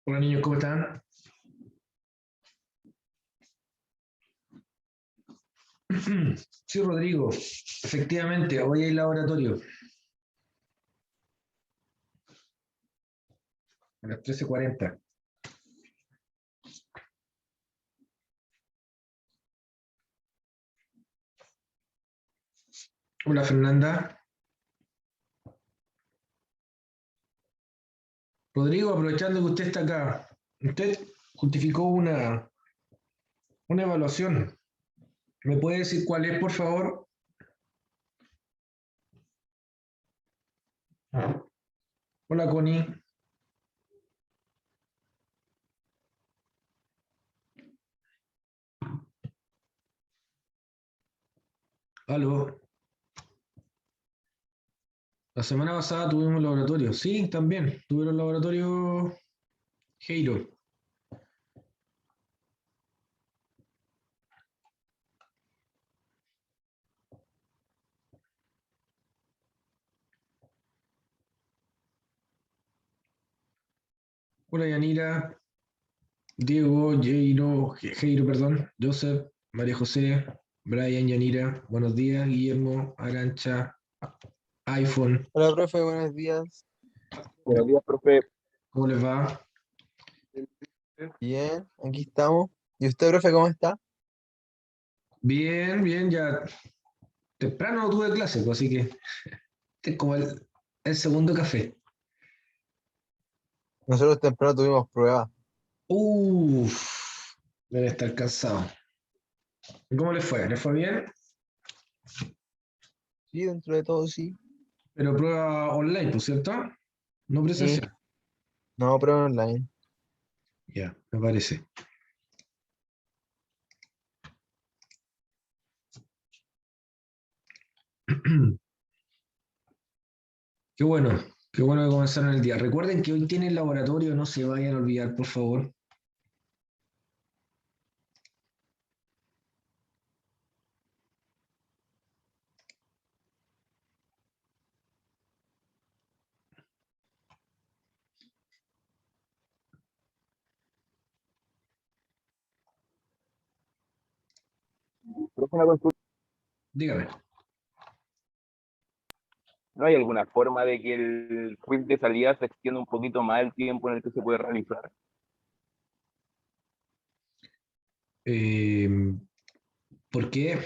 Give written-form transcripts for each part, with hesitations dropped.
Hola niños, ¿cómo están? Sí, Rodrigo, efectivamente, hoy hay laboratorio a las 13:40. Hola Fernanda. Rodrigo, aprovechando que usted está acá, usted justificó una evaluación. ¿Me puede decir cuál es, por favor? Hola Connie. Aló. La semana pasada tuvimos laboratorio. Sí, también. Tuvieron laboratorio Heiro. Hola Yanira, Diego, Heiro, perdón, Joseph, María José, Brian, Yanira. Buenos días, Guillermo, Arancha, iPhone. Hola, profe, buenos días. Buenos días, profe. ¿Cómo les va? Bien, aquí estamos. ¿Y usted, profe, cómo está? Bien, bien, ya temprano no tuve clase, pues, así que este es como el segundo café. Nosotros temprano tuvimos prueba. Uff, debe estar cansado. ¿Y cómo les fue? ¿Les fue bien? Sí, dentro de todo, sí. Pero prueba online, ¿por cierto? No Sí, presencial. no, prueba online. Ya, me parece. Qué bueno que comenzaron el día. Recuerden que hoy tienen laboratorio, no se vayan a olvidar, por favor. Profe, una consulta. Dígame. ¿No hay alguna forma de que el quiz de salida se extienda un poquito más el tiempo en el que se puede realizar? Eh, ¿Por qué?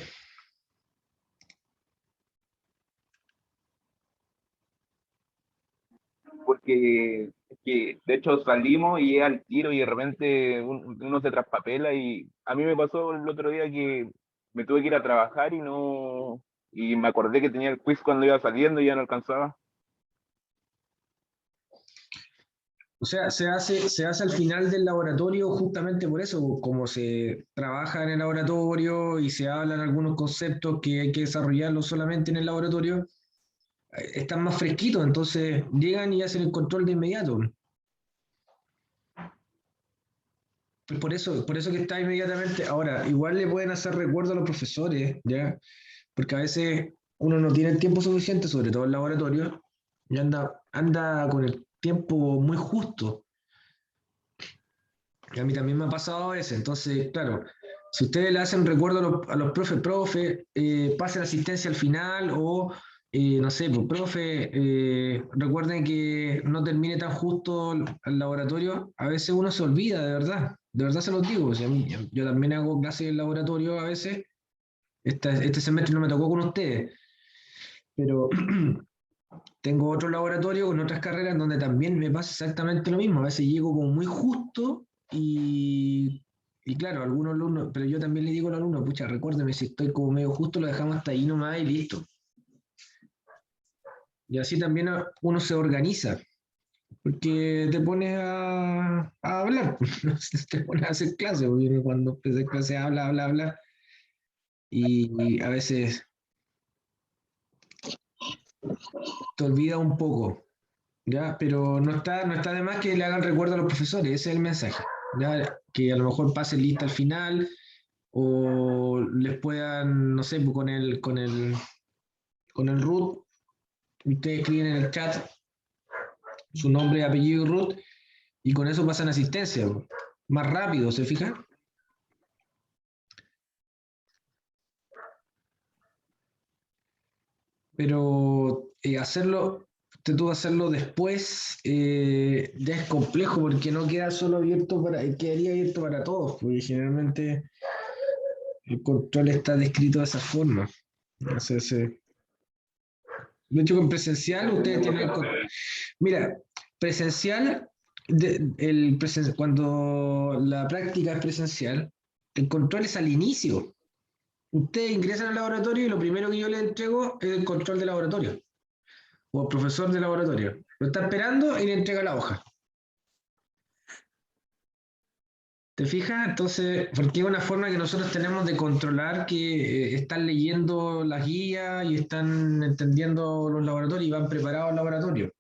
Porque es que de hecho salimos y es al tiro y de repente uno se traspapela y a mí me pasó el otro día que me tuve que ir a trabajar y me acordé que tenía el quiz cuando iba saliendo y ya no alcanzaba. O sea, se hace al final del laboratorio justamente por eso, como se trabaja en el laboratorio y se hablan algunos conceptos que hay que desarrollarlos solamente en el laboratorio, están más fresquitos, entonces llegan y hacen el control de inmediato. Por eso que está inmediatamente. Ahora, igual le pueden hacer recuerdo a los profesores, ¿ya? Porque a veces uno no tiene el tiempo suficiente, sobre todo en laboratorio, y anda con el tiempo muy justo. Y a mí también me ha pasado a veces. Entonces, claro, si ustedes le hacen recuerdo a los profe, pase la asistencia al final o, no sé, pues, profe, recuerden que no termine tan justo el laboratorio. A veces uno se olvida, de verdad se los digo. O sea, yo también hago clases en laboratorio a veces. Este semestre no me tocó con ustedes, pero tengo otro laboratorio con otras carreras donde también me pasa exactamente lo mismo. A veces llego como muy justo y claro, algunos alumnos, pero yo también le digo a los alumnos, pucha, recuérdeme, si estoy como medio justo, lo dejamos hasta ahí nomás y listo. Y así también uno se organiza, porque te pones a hablar, te pones a hacer clase, porque uno cuando empieza clase habla, habla, habla, y a veces te olvida un poco. ¿Ya? Pero no está de más que le hagan recuerdo a los profesores, ese es el mensaje, ¿ya? Que a lo mejor pasen lista al final o les puedan, no sé, pues con el root, ustedes escriben en el chat su nombre, apellido y root Y con eso pasan asistencia, más rápido, ¿se fijan? Pero tú hacerlo después ya es complejo porque no queda solo abierto quedaría abierto para todos, porque generalmente el control está descrito de esa forma. Entonces, de hecho, con presencial ustedes tienen Mira, presencial, cuando la práctica es presencial, el control es al inicio. Ustedes ingresan al laboratorio y lo primero que yo les entrego es el control de laboratorio o el profesor de laboratorio. Lo está esperando y le entrega la hoja. ¿Te fijas? Entonces, porque es una forma que nosotros tenemos de controlar que están leyendo las guías y están entendiendo los laboratorios y van preparados al laboratorio.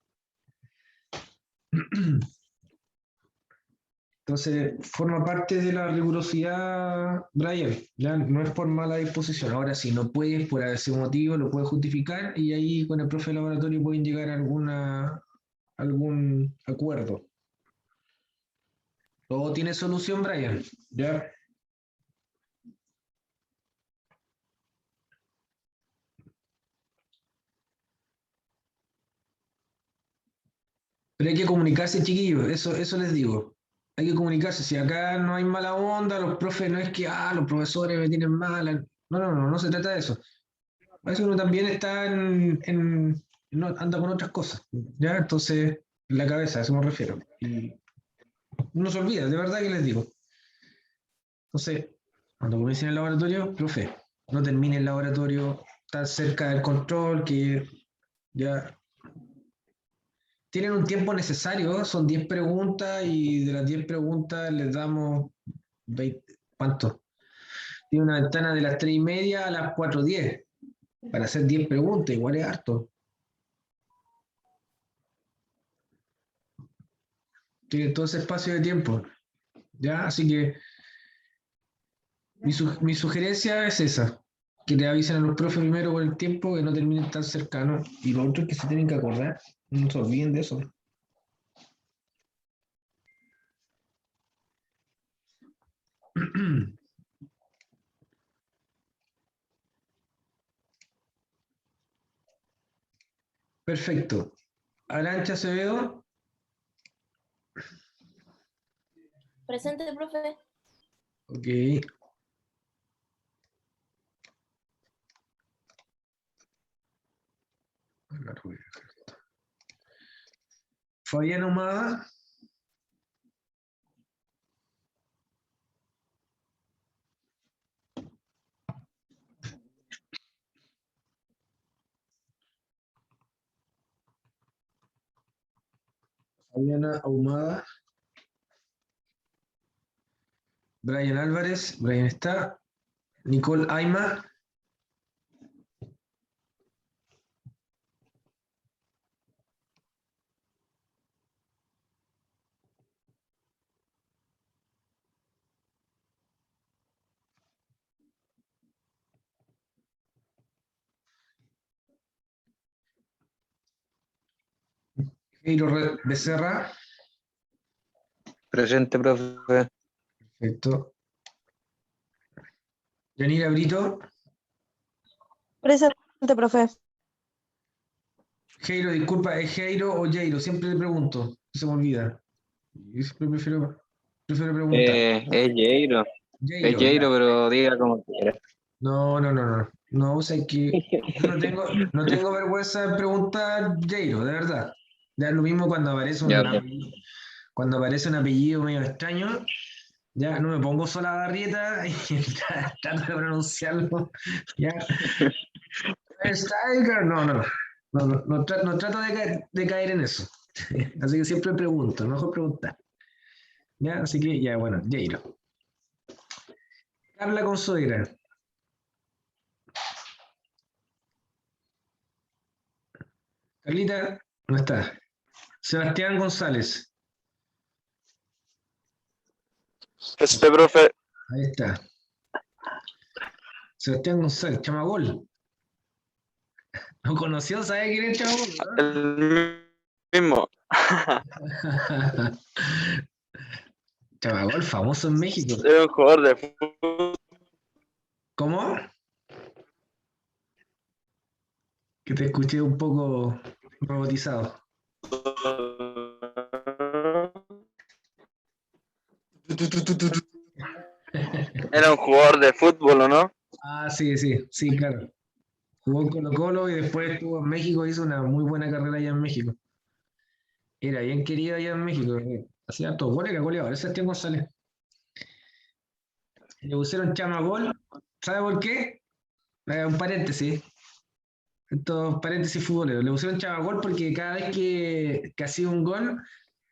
Entonces, forma parte de la rigurosidad, Brian, ya no es por mala disposición. Ahora, si no puedes, por ese motivo, lo puedes justificar y ahí con el profe de laboratorio pueden llegar a algún acuerdo. Todo tiene solución, Brian, ¿ya? Pero hay que comunicarse, chiquillos, eso les digo. Hay que comunicarse. Si acá no hay mala onda, los profes no es que, los profesores me tienen mala. No se trata de eso. A veces uno también está anda con otras cosas, ¿ya? Entonces, en la cabeza, a eso me refiero. Y uno se olvida, de verdad que les digo. Entonces, cuando comiencen el laboratorio, profe, no termine el laboratorio tan cerca del control que ya tienen un tiempo necesario, son 10 preguntas y de las 10 preguntas les damos 20, ¿cuánto? Tiene una ventana de las 3:30 a las 4:10 para hacer 10 preguntas, igual es harto. Tiene todo ese espacio de tiempo, ¿ya? Así que mi sugerencia es esa, que le avisen a los profes primero con el tiempo, que no terminen tan cercanos, y lo otro es que se tienen que acordar, no se olviden de eso. Perfecto. Arancha Acevedo, Presente, profe. ok. Fabián Ahumada, Fabiana Ahumada, Brian Álvarez, Brian está, Nicole Aima, Jairo Becerra, Presente, profe. perfecto. Yanira Brito, Presente, profe. Jairo, disculpa, ¿es Jairo o Jairo? Siempre le pregunto, se me olvida. Yo siempre prefiero preguntar. Es Jairo, es Jairo, ya. Jairo, pero diga como quiera. No. No, o sea que yo no tengo vergüenza de preguntar Jairo, de verdad. Ya es lo mismo Ya, pues. cuando aparece un apellido medio extraño, ya no me pongo sola barrieta y trato de pronunciarlo. Ya. Steiger, no trato de caer en eso. Así que siempre pregunto, mejor preguntar. Ya, así que ya, bueno, Jairo. Carla Consuegra. Carlita, no está. Sebastián González. Profe, Ahí está. Sebastián González, Chamagol. ¿Lo conoció? ¿Sabe quién es Chamagol? ¿No? el mismo. Chamagol, famoso en México. Soy un jugador de fútbol. ¿Cómo? Que te escuché un poco robotizado. Era un jugador de fútbol, ¿o no? Ah, sí, sí, sí, claro. Jugó en Colo-Colo y después estuvo en México, hizo una muy buena carrera allá en México. Era bien querido allá en México. Hacía hartos goles, era goleador. Ese Sebastián González. Le pusieron Chamagol. ¿Sabe por qué? Un paréntesis. Estos paréntesis futboleros. Le pusieron Chamagol porque cada vez que hacía un gol,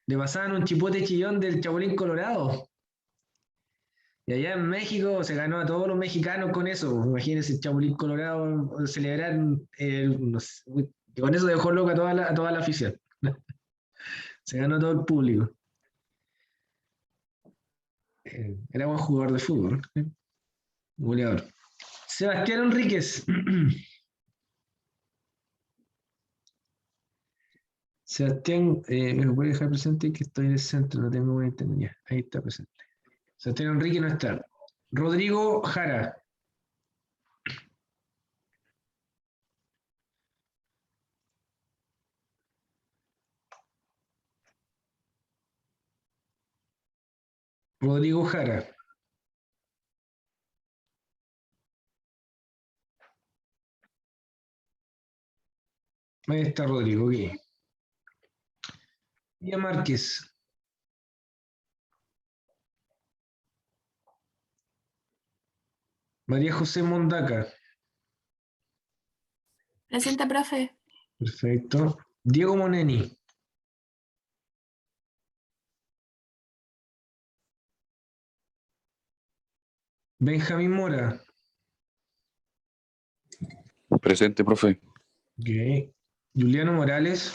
le pasaban un chipote chillón del Chapulín Colorado. Y allá en México se ganó a todos los mexicanos con eso. Imagínense el Chapulín Colorado celebrar no sé, con eso dejó loca a toda la afición. Se ganó todo el público. Era buen jugador de fútbol. Goleador. Sebastián Enríquez. Sebastián, me puede dejar presente que estoy en el centro, no tengo buen internet. Ya, ahí está presente. Sebastián Enrique no está. Rodrigo Jara. Rodrigo Jara. Ahí está Rodrigo, ok. María Márquez. María José Mondaca. Presente, profe. Perfecto. Diego Moneni. Benjamín Mora. Presente, profe. Ok. Juliano Morales.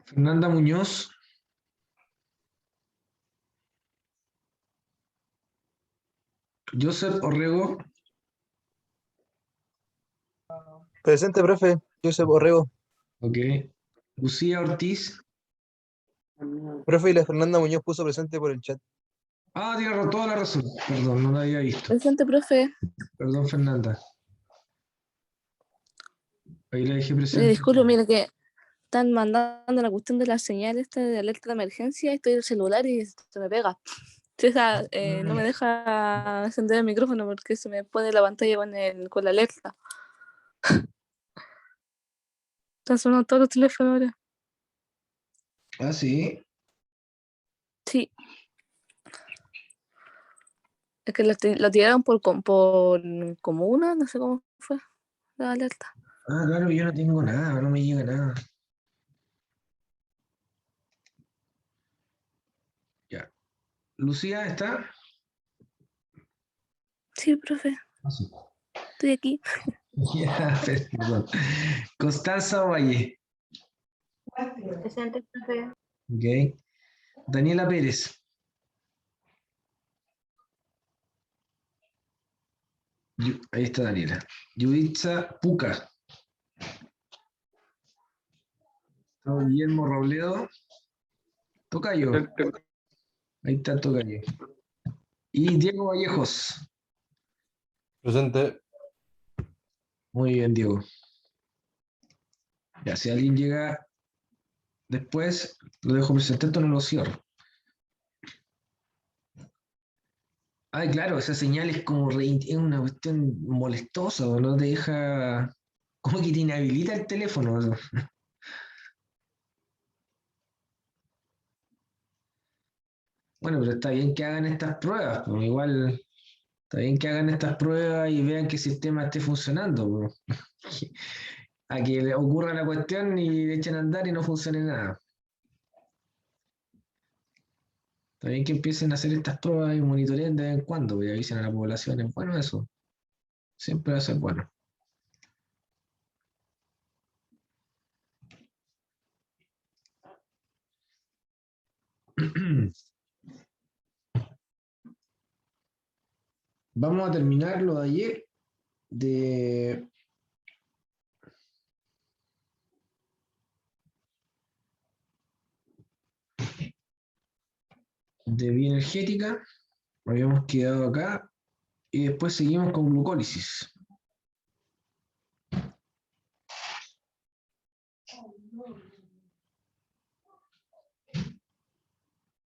Fernanda Muñoz. Joseph Orrego. Presente, profe. Josep Borrego. Ok. Lucía Ortiz. Profe, y la Fernanda Muñoz puso presente por el chat. Ah, tiene toda la razón. Perdón, no la había visto. Presente, profe. Perdón, Fernanda. Ahí la dejé presente. Disculpe, mire que están mandando la cuestión de la señal esta de alerta de emergencia. Estoy en el celular y se me pega. No me deja encender el micrófono porque se me pone la pantalla con la alerta. Están sonando todos los teléfonos ahora. Ah, sí. Sí. Es que lo tiraron por comuna, no sé cómo fue la alerta. Ah, claro, yo no tengo nada, no me llega nada. Ya. Lucía, ¿está? Sí, profe, Ah, sí. estoy aquí. Ya, perdón. Constanza Valle. Presente, profe. Ok. Daniela Pérez. Ahí está Daniela. Yuditza Puca. Guillermo Robledo. Tocayo. Ahí está Tocayo. Y Diego Vallejos. Presente. Muy bien, Diego. Ya, si alguien llega después, lo dejo presente, esto no lo cierro. Ay, claro, esa señal es como es una cuestión molestosa, no te deja, como que te inhabilita el teléfono. Bueno, pero está bien que hagan estas pruebas, pues, igual está bien que hagan estas pruebas y vean que el sistema esté funcionando, pues. A que le ocurra la cuestión y le echen a andar y no funcione nada. Está bien que empiecen a hacer estas pruebas y monitoreen de vez en cuando, y avisen a la población, es bueno eso, siempre va a ser bueno. vamos a terminar lo de ayer de bioenergética. Habíamos quedado acá y después seguimos con glucólisis.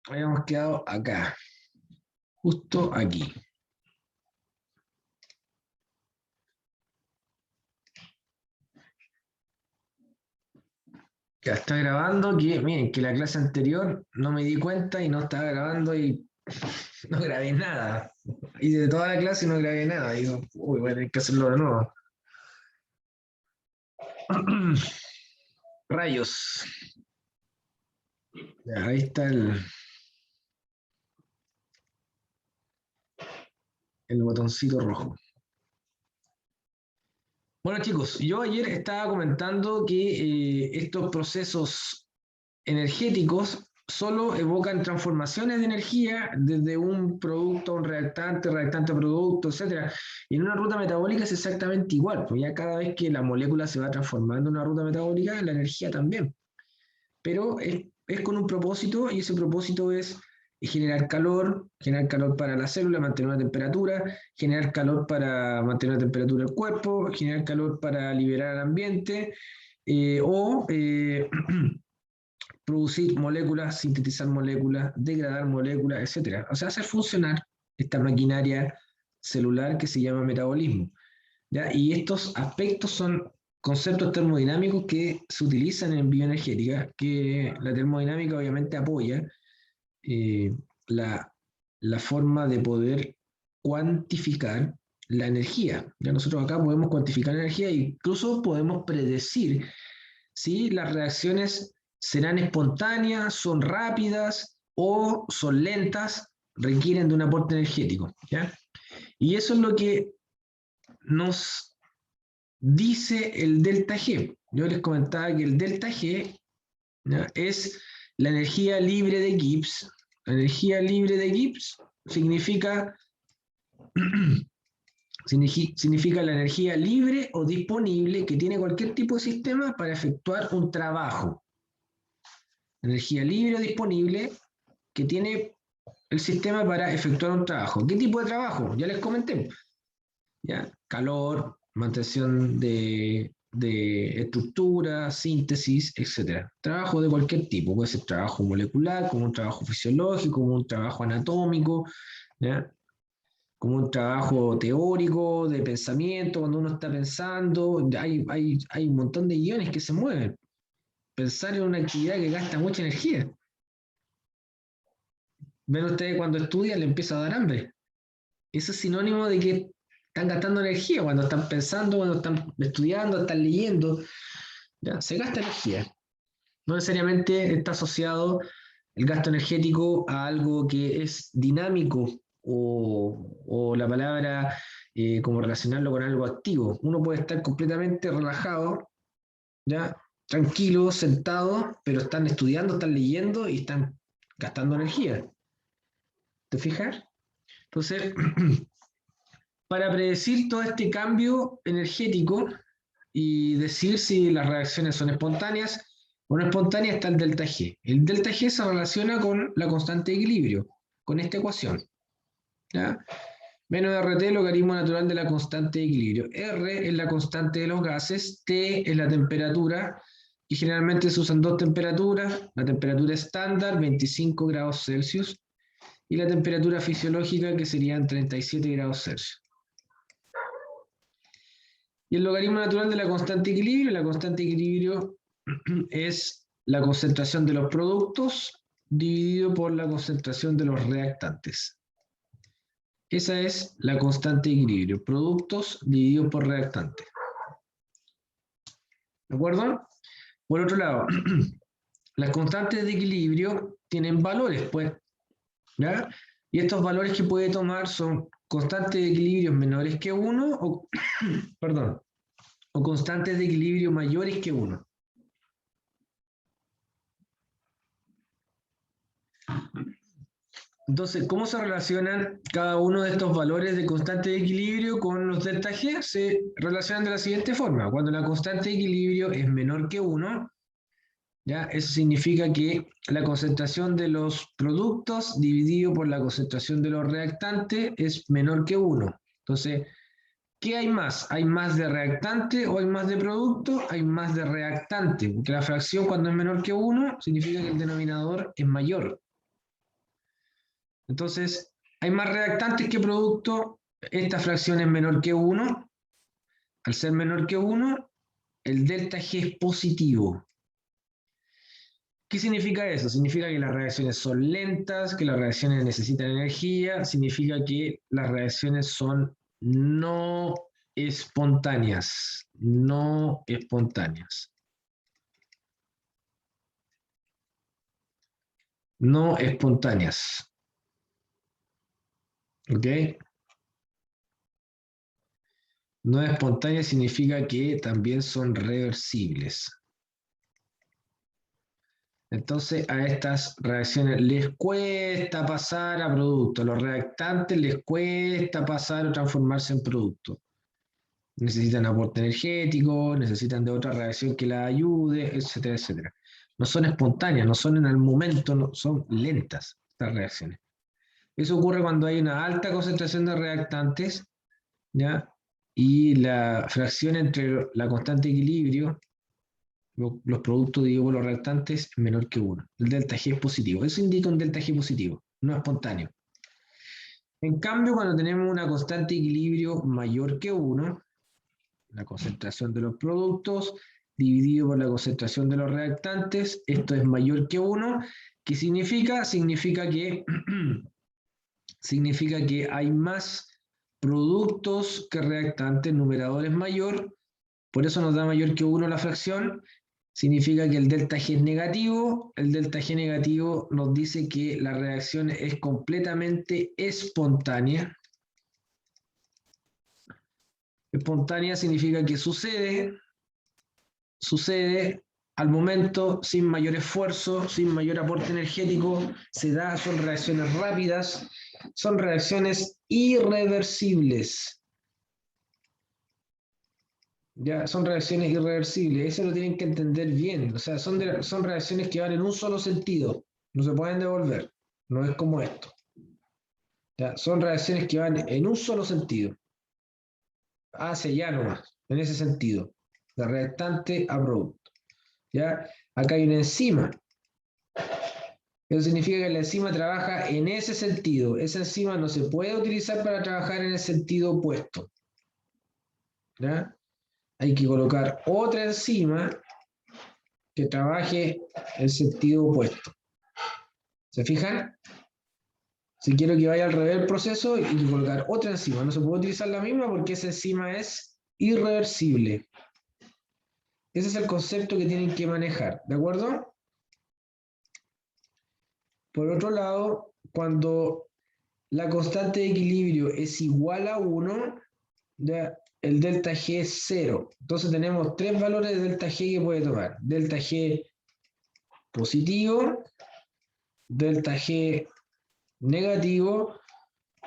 Habíamos quedado acá, justo aquí. Ya está grabando, que miren, que la clase anterior no me di cuenta y no estaba grabando y no grabé nada. Hice de toda la clase y no grabé nada. Digo, uy, voy a tener que hacerlo de nuevo. Rayos. Ya, ahí está el botoncito rojo. Bueno, chicos, yo ayer estaba comentando que estos procesos energéticos solo evocan transformaciones de energía desde un producto a un reactante, reactante a producto, etc. Y en una ruta metabólica es exactamente igual, pues ya cada vez que la molécula se va transformando en una ruta metabólica, la energía también. Pero es con un propósito, y ese propósito es generar calor para la célula, mantener una temperatura, generar calor para mantener la temperatura del cuerpo, generar calor para liberar al ambiente, o producir moléculas, sintetizar moléculas, degradar moléculas, etc. O sea, hacer funcionar esta maquinaria celular que se llama metabolismo, ¿ya? Y estos aspectos son conceptos termodinámicos que se utilizan en bioenergética, que la termodinámica obviamente apoya eh, la, la forma de poder cuantificar la energía. Ya nosotros acá podemos cuantificar la energía e incluso podemos predecir si las reacciones serán espontáneas, son rápidas o son lentas, requieren de un aporte energético, ¿ya? Y eso es lo que nos dice el delta G. Yo les comentaba que el delta G, ¿ya?, es la energía libre de Gibbs. La energía libre de Gibbs significa, significa la energía libre o disponible que tiene cualquier tipo de sistema para efectuar un trabajo. Energía libre o disponible que tiene el sistema para efectuar un trabajo. ¿Qué tipo de trabajo? Ya les comenté. ¿Ya? Calor, mantención de estructura, síntesis, etc. Trabajo de cualquier tipo, puede ser trabajo molecular, como un trabajo fisiológico, como un trabajo anatómico, ¿ya?, como un trabajo teórico, de pensamiento, cuando uno está pensando, hay un montón de iones que se mueven. Pensar en una actividad que gasta mucha energía. Ven ustedes cuando estudian, le empieza a dar hambre. Eso es sinónimo de que están gastando energía cuando están pensando, cuando están estudiando, están leyendo. Ya, se gasta energía. No necesariamente está asociado el gasto energético a algo que es dinámico o la palabra como relacionarlo con algo activo. Uno puede estar completamente relajado, ¿ya?, tranquilo, sentado, pero están estudiando, están leyendo y están gastando energía. ¿Te fijas? Entonces, para predecir todo este cambio energético y decir si las reacciones son espontáneas o no espontáneas, está el delta G. El delta G se relaciona con la constante de equilibrio, con esta ecuación, ¿ya? Menos RT, logaritmo natural de la constante de equilibrio. R es la constante de los gases, T es la temperatura, y generalmente se usan dos temperaturas. La temperatura estándar, 25 grados Celsius, y la temperatura fisiológica, que serían 37 grados Celsius. Y el logaritmo natural de la constante de equilibrio es la concentración de los productos dividido por la concentración de los reactantes. Esa es la constante de equilibrio, productos divididos por reactantes. ¿De acuerdo? Por otro lado, las constantes de equilibrio tienen valores, pues, ¿ya? Y estos valores que puede tomar son constantes de equilibrio menores que 1 o, perdón, o constantes de equilibrio mayores que 1. Entonces, ¿cómo se relacionan cada uno de estos valores de constante de equilibrio con los delta G? Se relacionan de la siguiente forma. Cuando la constante de equilibrio es menor que 1, ¿ya? Eso significa que la concentración de los productos dividido por la concentración de los reactantes es menor que 1. Entonces, ¿qué hay más? ¿Hay más de reactante o hay más de producto? Hay más de reactante, porque la fracción cuando es menor que 1 significa que el denominador es mayor. Entonces, hay más reactantes que producto, esta fracción es menor que 1. Al ser menor que 1, el delta G es positivo. ¿Qué significa eso? Significa que las reacciones son lentas, que las reacciones necesitan energía, significa que las reacciones son no espontáneas, no espontáneas. No espontáneas. ¿Ok? No espontáneas significa que también son reversibles. Entonces a estas reacciones les cuesta pasar a producto. A los reactantes les cuesta pasar o transformarse en producto. Necesitan aporte energético, necesitan de otra reacción que la ayude, etcétera, etcétera. No son espontáneas, no son en el momento, no, son lentas estas reacciones. Eso ocurre cuando hay una alta concentración de reactantes, ¿ya? Y la fracción entre la constante de equilibrio, los productos divididos por los reactantes, es menor que 1. El delta G es positivo. Eso indica un delta G positivo, no espontáneo. En cambio, cuando tenemos una constante de equilibrio mayor que 1, la concentración de los productos dividido por la concentración de los reactantes, esto es mayor que 1. ¿Qué significa? Significa que hay más productos que reactantes, numerador es mayor, por eso nos da mayor que 1 la fracción. Significa que el delta G es negativo. El delta G negativo nos dice que la reacción es completamente espontánea. Espontánea significa que sucede al momento, sin mayor esfuerzo, sin mayor aporte energético, se da, son reacciones rápidas, son reacciones irreversibles. Ya, son reacciones irreversibles, eso lo tienen que entender bien, o sea, son reacciones que van en un solo sentido, no se pueden devolver, no es como esto. Ya, son reacciones que van en un solo sentido, hacia allá nomás, en ese sentido, de reactante a producto. ¿Ya? Acá hay una enzima, eso significa que la enzima trabaja en ese sentido, esa enzima no se puede utilizar para trabajar en el sentido opuesto. ¿Ya? Hay que colocar otra enzima que trabaje en sentido opuesto. ¿Se fijan? Si quiero que vaya al revés el proceso, hay que colocar otra enzima. No se puede utilizar la misma porque esa enzima es irreversible. Ese es el concepto que tienen que manejar, ¿de acuerdo? Por otro lado, cuando la constante de equilibrio es igual a 1, ¿ya? El delta G es 0. Entonces tenemos tres valores de delta G que puede tomar. Delta G positivo, delta G negativo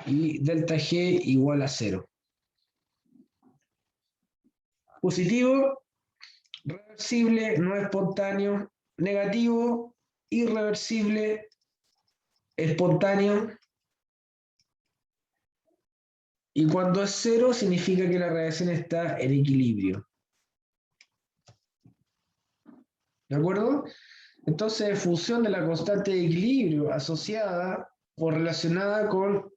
y delta G igual a 0. Positivo, reversible, no espontáneo. Negativo, irreversible, espontáneo. Y cuando es 0 significa que la reacción está en equilibrio. ¿De acuerdo? Entonces, en función de la constante de equilibrio asociada o relacionada con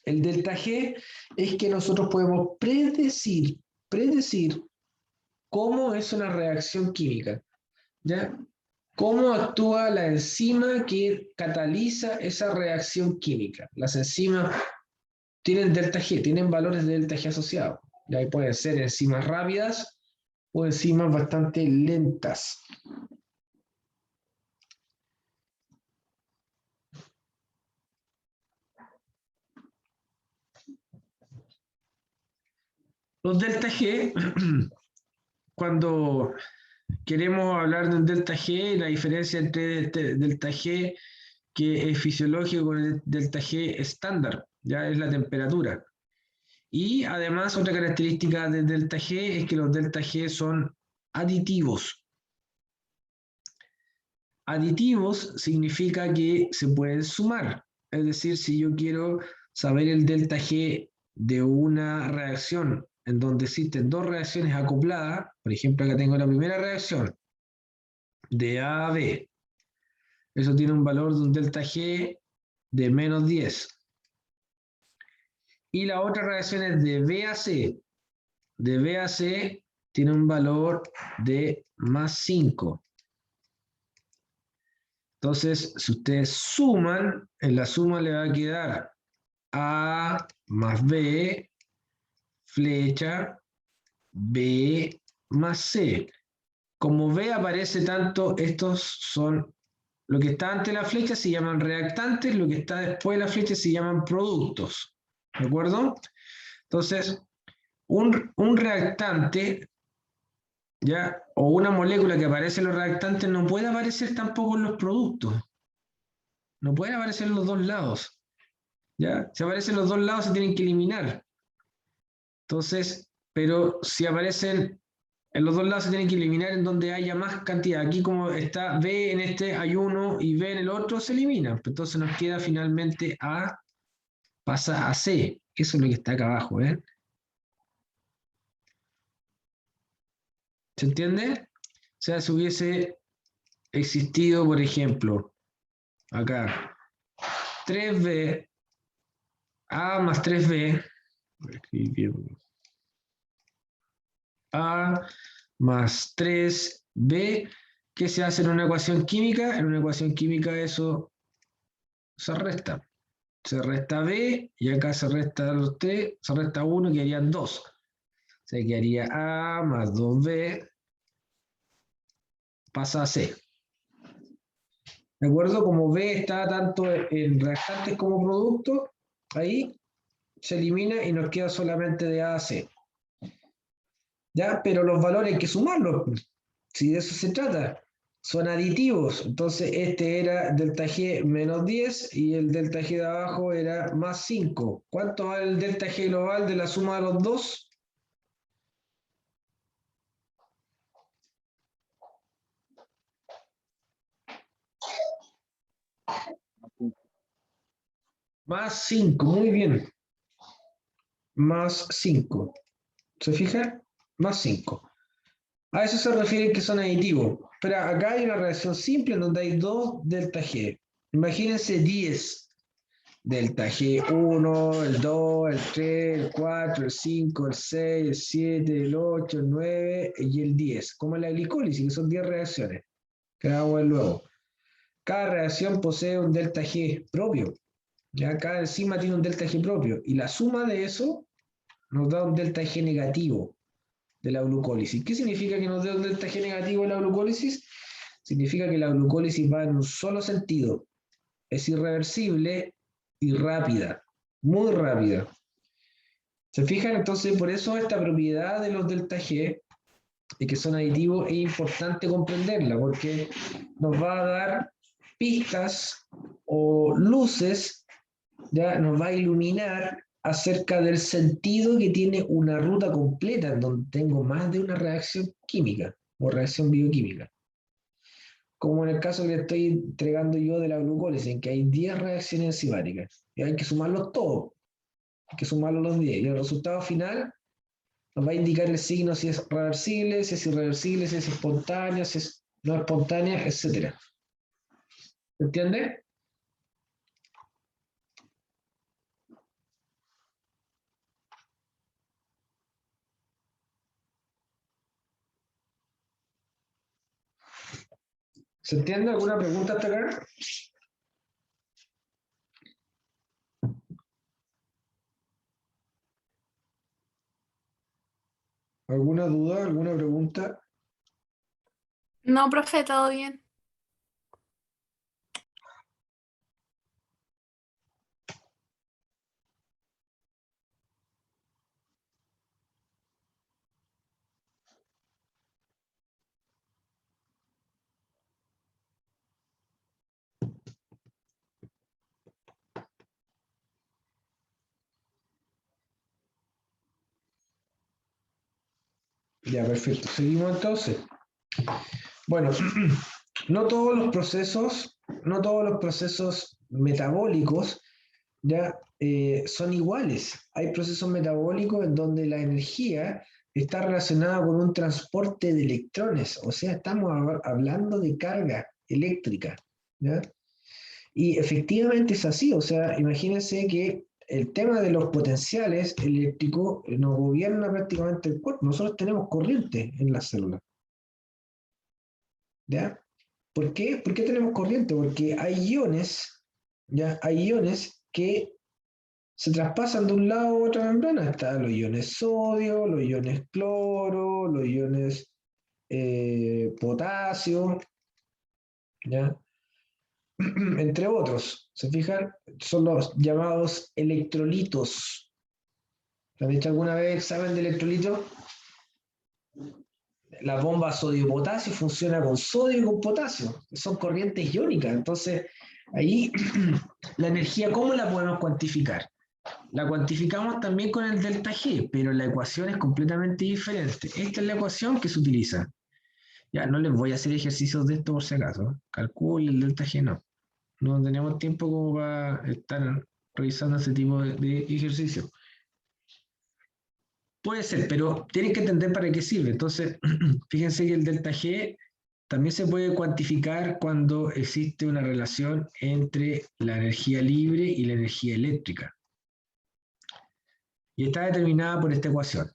el delta G, es que nosotros podemos predecir cómo es una reacción química. ¿Ya? ¿Cómo actúa la enzima que cataliza esa reacción química? Las enzimas tienen delta G, tienen valores de delta G asociados. Y ahí pueden ser enzimas rápidas o enzimas bastante lentas. Los delta G, cuando queremos hablar de un delta G, la diferencia entre delta G que es fisiológico con el delta G estándar, ya es la temperatura. Y además otra característica del delta G es que los delta G son aditivos. Aditivos significa que se pueden sumar. Es decir, si yo quiero saber el delta G de una reacción en donde existen dos reacciones acopladas, por ejemplo, acá tengo la primera reacción de A a B. Eso tiene un valor de un delta G de menos 10. Y la otra reacción es de B a C. De B a C tiene un valor de más 5. Entonces, si ustedes suman, en la suma le va a quedar A más B, flecha, B más C. Como B aparece tanto, estos son, lo que está ante la flecha se llaman reactantes, lo que está después de la flecha se llaman productos. ¿De acuerdo? Entonces, un reactante, ¿ya? O una molécula que aparece en los reactantes no puede aparecer tampoco en los productos. No puede aparecer en los dos lados. ¿Ya? Si aparecen los dos lados se tienen que eliminar. Entonces, pero si aparecen en los dos lados se tienen que eliminar en donde haya más cantidad. Aquí como está B en este hay uno y B en el otro, se elimina. Entonces nos queda finalmente A, pasa a C. Eso es lo que está acá abajo, ¿eh? ¿Se entiende? O sea, si hubiese existido, por ejemplo, acá, 3B, A más 3B, A más 3B, ¿qué se hace en una ecuación química? En una ecuación química eso se resta. Se resta B y acá se resta los 3, se resta 1 y quedarían 2. O sea, quedaría A más 2B pasa a C. ¿De acuerdo? Como B está tanto en reactantes como productos, ahí se elimina y nos queda solamente de A a C. ¿Ya? Pero los valores hay que sumarlos, si de eso se trata. Son aditivos, entonces este era delta G menos 10 y el delta G de abajo era más 5. ¿Cuánto vale el delta G global de la suma de los dos? Más 5, muy bien. Más 5. ¿Se fija? Más 5. A eso se refiere que son aditivos. Pero acá hay una reacción simple en donde hay 2 delta G. Imagínense 10. Delta G1, el 2, el 3, el 4, el 5, el 6, el 7, el 8, el 9 y el 10. Como la glicólisis, que son 10 reacciones. Que vamos a ver luego. Cada reacción posee un delta G propio. Ya cada enzima tiene un delta G propio. Y la suma de eso nos da un delta G negativo de la glucólisis. ¿Qué significa que nos dé un delta G negativo de la glucólisis? Significa que la glucólisis va en un solo sentido. Es irreversible y rápida. Muy rápida. ¿Se fijan? Entonces, por eso esta propiedad de los delta G, y que son aditivos, es importante comprenderla, porque nos va a dar pistas o luces, ya nos va a iluminar acerca del sentido que tiene una ruta completa en donde tengo más de una reacción química o reacción bioquímica. Como en el caso que le estoy entregando yo de la glucólisis, en que hay 10 reacciones enzimáticas y hay que sumarlos todos, hay que sumarlos los 10 y el resultado final nos va a indicar el signo si es reversible, si es irreversible, si es espontánea, si es no espontánea, etc. ¿Se entiende? ¿Se entiende? ¿Alguna pregunta hasta acá? ¿Alguna duda? ¿Alguna pregunta? No, profe, todo bien. Ya, perfecto. Seguimos entonces. Bueno, no todos los procesos metabólicos ya son iguales. Hay procesos metabólicos en donde la energía está relacionada con un transporte de electrones, o sea, estamos hablando de carga eléctrica, ¿ya? Y efectivamente es así, o sea, imagínense que el tema de los potenciales eléctricos nos gobierna prácticamente el cuerpo. Nosotros tenemos corriente en las células, ¿ya? ¿Por qué? ¿Por qué tenemos corriente? Porque hay iones, ¿ya? Hay iones que se traspasan de un lado a otra membrana. Están los iones sodio, los iones cloro, los iones potasio, ¿ya? Entre otros. ¿Se fijan? Son los llamados electrolitos. ¿Han hecho alguna vez examen de electrolito? La bomba sodio-potasio funciona con sodio y con potasio. Son corrientes iónicas. Entonces, ahí la energía, ¿cómo la podemos cuantificar? La cuantificamos también con el delta G, pero la ecuación es completamente diferente. Esta es la ecuación que se utiliza. Ya, no les voy a hacer ejercicios de esto por si acaso. Calculo el delta G, no. No tenemos tiempo como para estar revisando ese tipo de ejercicio. Puede ser, pero tienen que entender para qué sirve. Entonces, fíjense que el delta G también se puede cuantificar cuando existe una relación entre la energía libre y la energía eléctrica. Y está determinada por esta ecuación,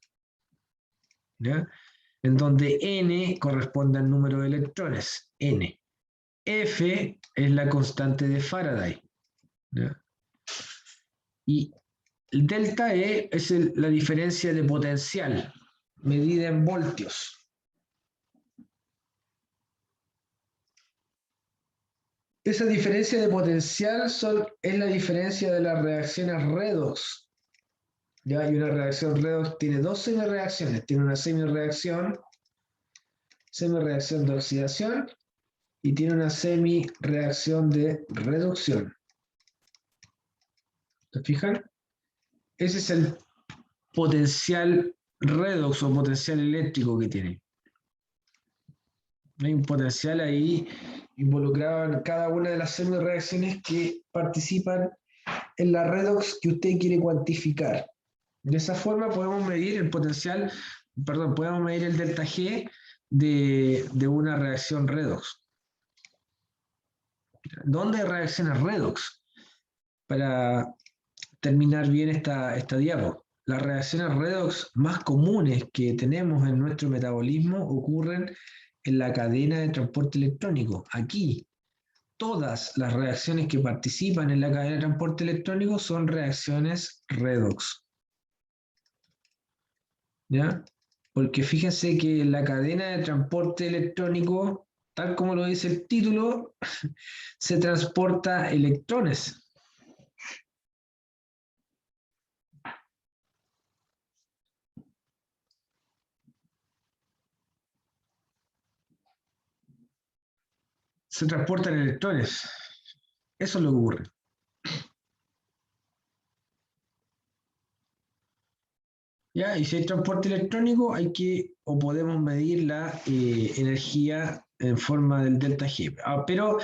¿ya? En donde n corresponde al número de electrones, n. F es la constante de Faraday, ¿ya? Y el delta E es la diferencia de potencial, medida en voltios. Esa diferencia de potencial es la diferencia de las reacciones redox. Ya hay una reacción redox, tiene dos semireacciones. Tiene una semireacción de oxidación, y tiene una semireacción de reducción. ¿Se fijan? Ese es el potencial redox o potencial eléctrico que tiene. Hay un potencial ahí involucrado en cada una de las semireacciones que participan en la redox que usted quiere cuantificar. De esa forma podemos medir el potencial, podemos medir el delta G de una reacción redox. ¿Dónde hay reacciones redox? Para terminar bien esta diapo. Las reacciones redox más comunes que tenemos en nuestro metabolismo ocurren en la cadena de transporte electrónico. Aquí, todas las reacciones que participan en la cadena de transporte electrónico son reacciones redox. ¿Ya? Porque fíjense que la cadena de transporte electrónico, tal como lo dice el título, se transporta electrones. Se transportan electrones. Eso es lo que ocurre. ¿Ya? Y si hay transporte electrónico, podemos medir la energía en forma del delta G. Pero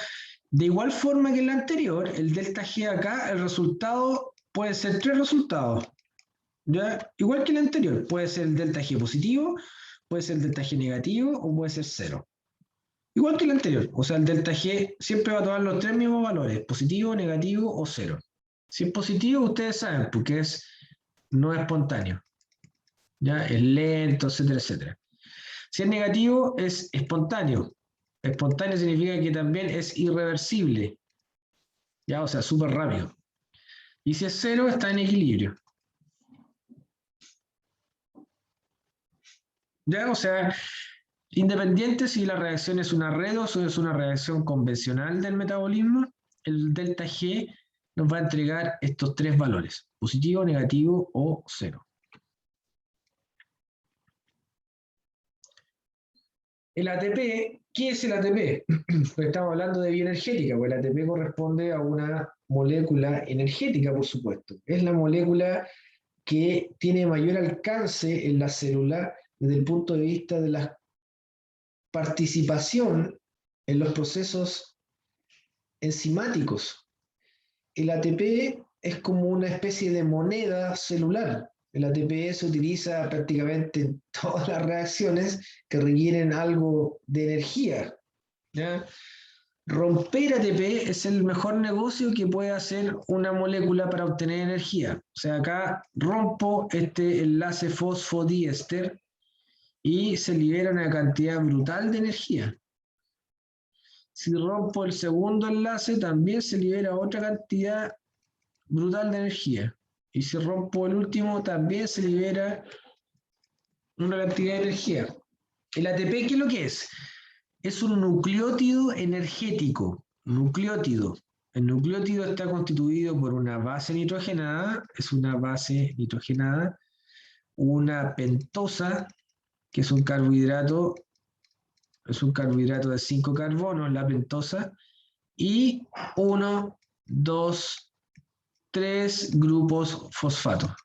de igual forma que el anterior, el delta G acá, el resultado puede ser tres resultados. ¿Ya? Igual que el anterior, puede ser el delta G positivo, puede ser el delta G negativo o puede ser cero. Igual que el anterior, o sea, el delta G siempre va a tomar los tres mismos valores, positivo, negativo o cero. Si es positivo, ustedes saben, porque no es espontáneo. ¿Ya? Es lento, etcétera, etcétera. Si es negativo, es espontáneo. Espontáneo significa que también es irreversible. ¿Ya? O sea, súper rápido. Y si es cero, está en equilibrio. ¿Ya? O sea, independiente si la reacción es una redox o es una reacción convencional del metabolismo, el delta G nos va a entregar estos tres valores, positivo, negativo o cero. El ATP, ¿qué es el ATP? Pues estamos hablando de bioenergética, pues el ATP corresponde a una molécula energética, por supuesto. Es la molécula que tiene mayor alcance en la célula desde el punto de vista de la participación en los procesos enzimáticos. El ATP es como una especie de moneda celular. El ATP se utiliza prácticamente en todas las reacciones que requieren algo de energía, ¿ya? Romper ATP es el mejor negocio que puede hacer una molécula para obtener energía. O sea, acá rompo este enlace fosfodiéster y se libera una cantidad brutal de energía. Si rompo el segundo enlace, también se libera otra cantidad brutal de energía. Y si rompo el último, también se libera una cantidad de energía. El ATP, ¿qué es lo que es? Es un nucleótido energético. Nucleótido. El nucleótido está constituido por una base nitrogenada, es una base nitrogenada, una pentosa, que es un carbohidrato de 5 carbonos, la pentosa, y 1, 2, 3 grupos fosfato.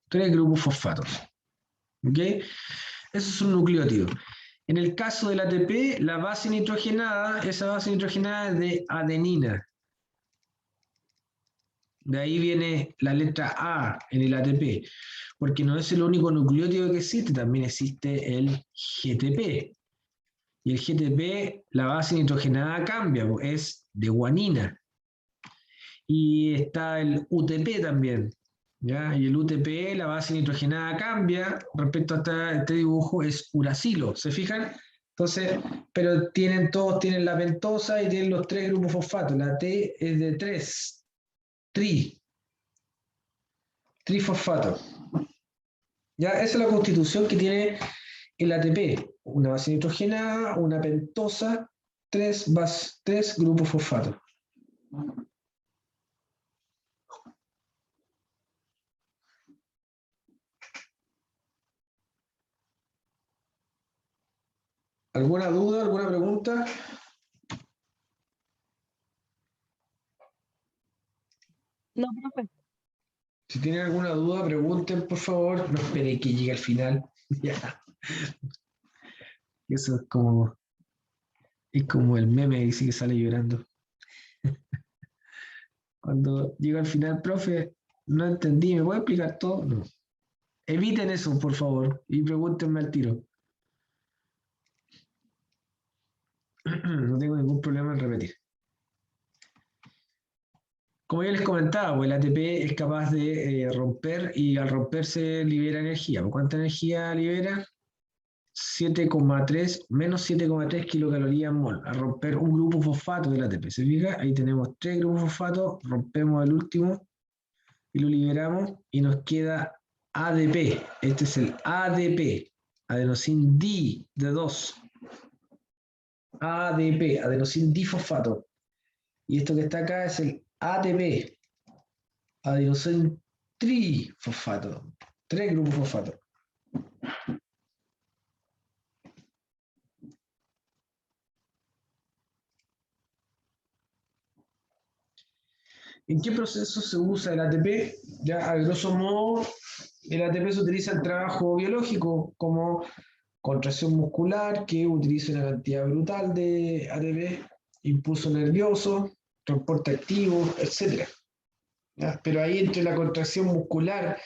Tres grupos fosfatos. ¿Ok? Eso es un nucleótido. En el caso del ATP, la base nitrogenada, esa base nitrogenada es de adenina. De ahí viene la letra A en el ATP, porque no es el único nucleótido que existe, también existe el GTP. Y el GTP, la base nitrogenada cambia, es de guanina. Y está el UTP también, ¿ya? Y el UTP, la base nitrogenada cambia respecto a este dibujo, es uracilo, ¿se fijan? Entonces, pero todos tienen la pentosa y tienen los tres grupos fosfatos. La T es de 3, trifosfato. ¿Ya? Esa es la constitución que tiene el ATP. Una base nitrogenada, una pentosa, tres grupos fosfatos. ¿Alguna duda, alguna pregunta? No, profe. Si tienen alguna duda, pregunten, por favor. No esperen que llegue al final. Ya. Eso es como el meme que dice que sale llorando. Cuando llega al final, profe, no entendí, ¿me puede explicar todo? No. Eviten eso, por favor, y pregúntenme al tiro. No tengo ningún problema en repetir. Como ya les comentaba, pues el ATP es capaz de romper y al romperse libera energía. ¿Cuánta energía libera? 7,3, menos 7,3 kilocalorías mol. Al romper un grupo fosfato del ATP. ¿Se fija? Ahí tenemos 3 grupos fosfatos, rompemos el último y lo liberamos y nos queda ADP. Este es el ADP, adenosín D de 2. ADP, adenosín difosfato. Y esto que está acá es el ATP, adenosín trifosfato. 3 grupos fosfato. ¿En qué proceso se usa el ATP? Ya, a grosso modo, el ATP se utiliza en trabajo biológico como contracción muscular, que utiliza una cantidad brutal de ATP, impulso nervioso, transporte activo, etc. ¿Ya? Pero ahí entre la contracción muscular,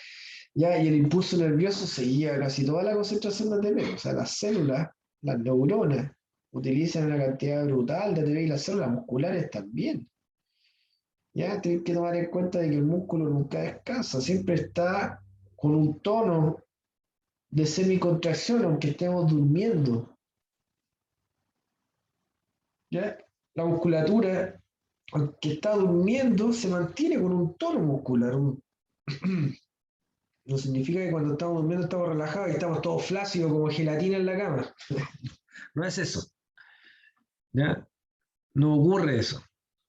¿ya?, y el impulso nervioso se lleva casi toda la concentración de ATP. O sea, las células, las neuronas, utilizan una cantidad brutal de ATP y las células musculares también. Ya tienes que tomar en cuenta de que el músculo nunca descansa, siempre está con un tono de semicontracción, aunque estemos durmiendo. ¿Ya? La musculatura, aunque está durmiendo, se mantiene con un tono muscular. No significa que cuando estamos durmiendo estamos relajados y estamos todos flácidos como gelatina en la cama. No es eso. ¿Ya? No ocurre eso.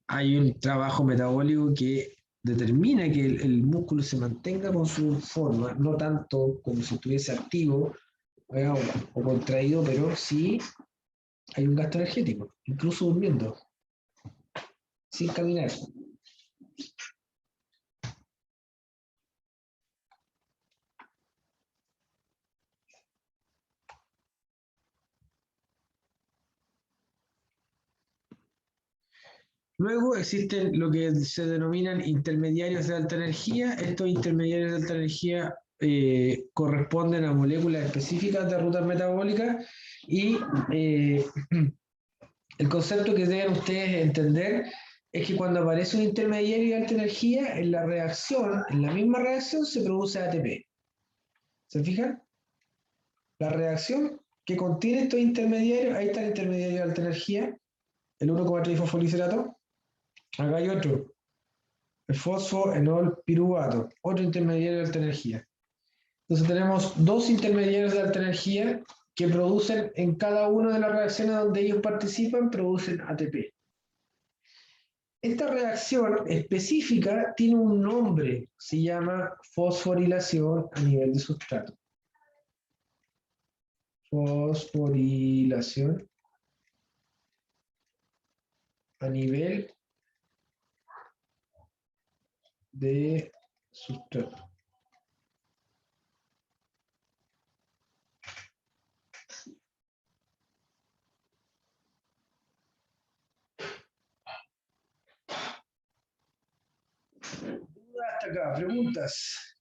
Hay un trabajo metabólico que determina que el músculo se mantenga con su forma, no tanto como si estuviese activo o contraído, pero sí hay un gasto energético, incluso durmiendo, sin caminar. Luego existen lo que se denominan intermediarios de alta energía. Estos intermediarios de alta energía corresponden a moléculas específicas de rutas metabólicas y el concepto que deben ustedes entender es que cuando aparece un intermediario de alta energía, en la reacción, en la misma reacción, se produce ATP. ¿Se fijan? La reacción que contiene estos intermediarios, ahí está el intermediario de alta energía, el 1,3-fosfoliserato. Acá hay otro, el fosfoenol piruvato, otro intermediario de alta energía. Entonces tenemos dos intermediarios de alta energía que producen en cada una de las reacciones donde ellos participan, producen ATP. Esta reacción específica tiene un nombre, se llama fosforilación a nivel de sustrato. Fosforilación a nivel de sustrato. Hasta acá, preguntas.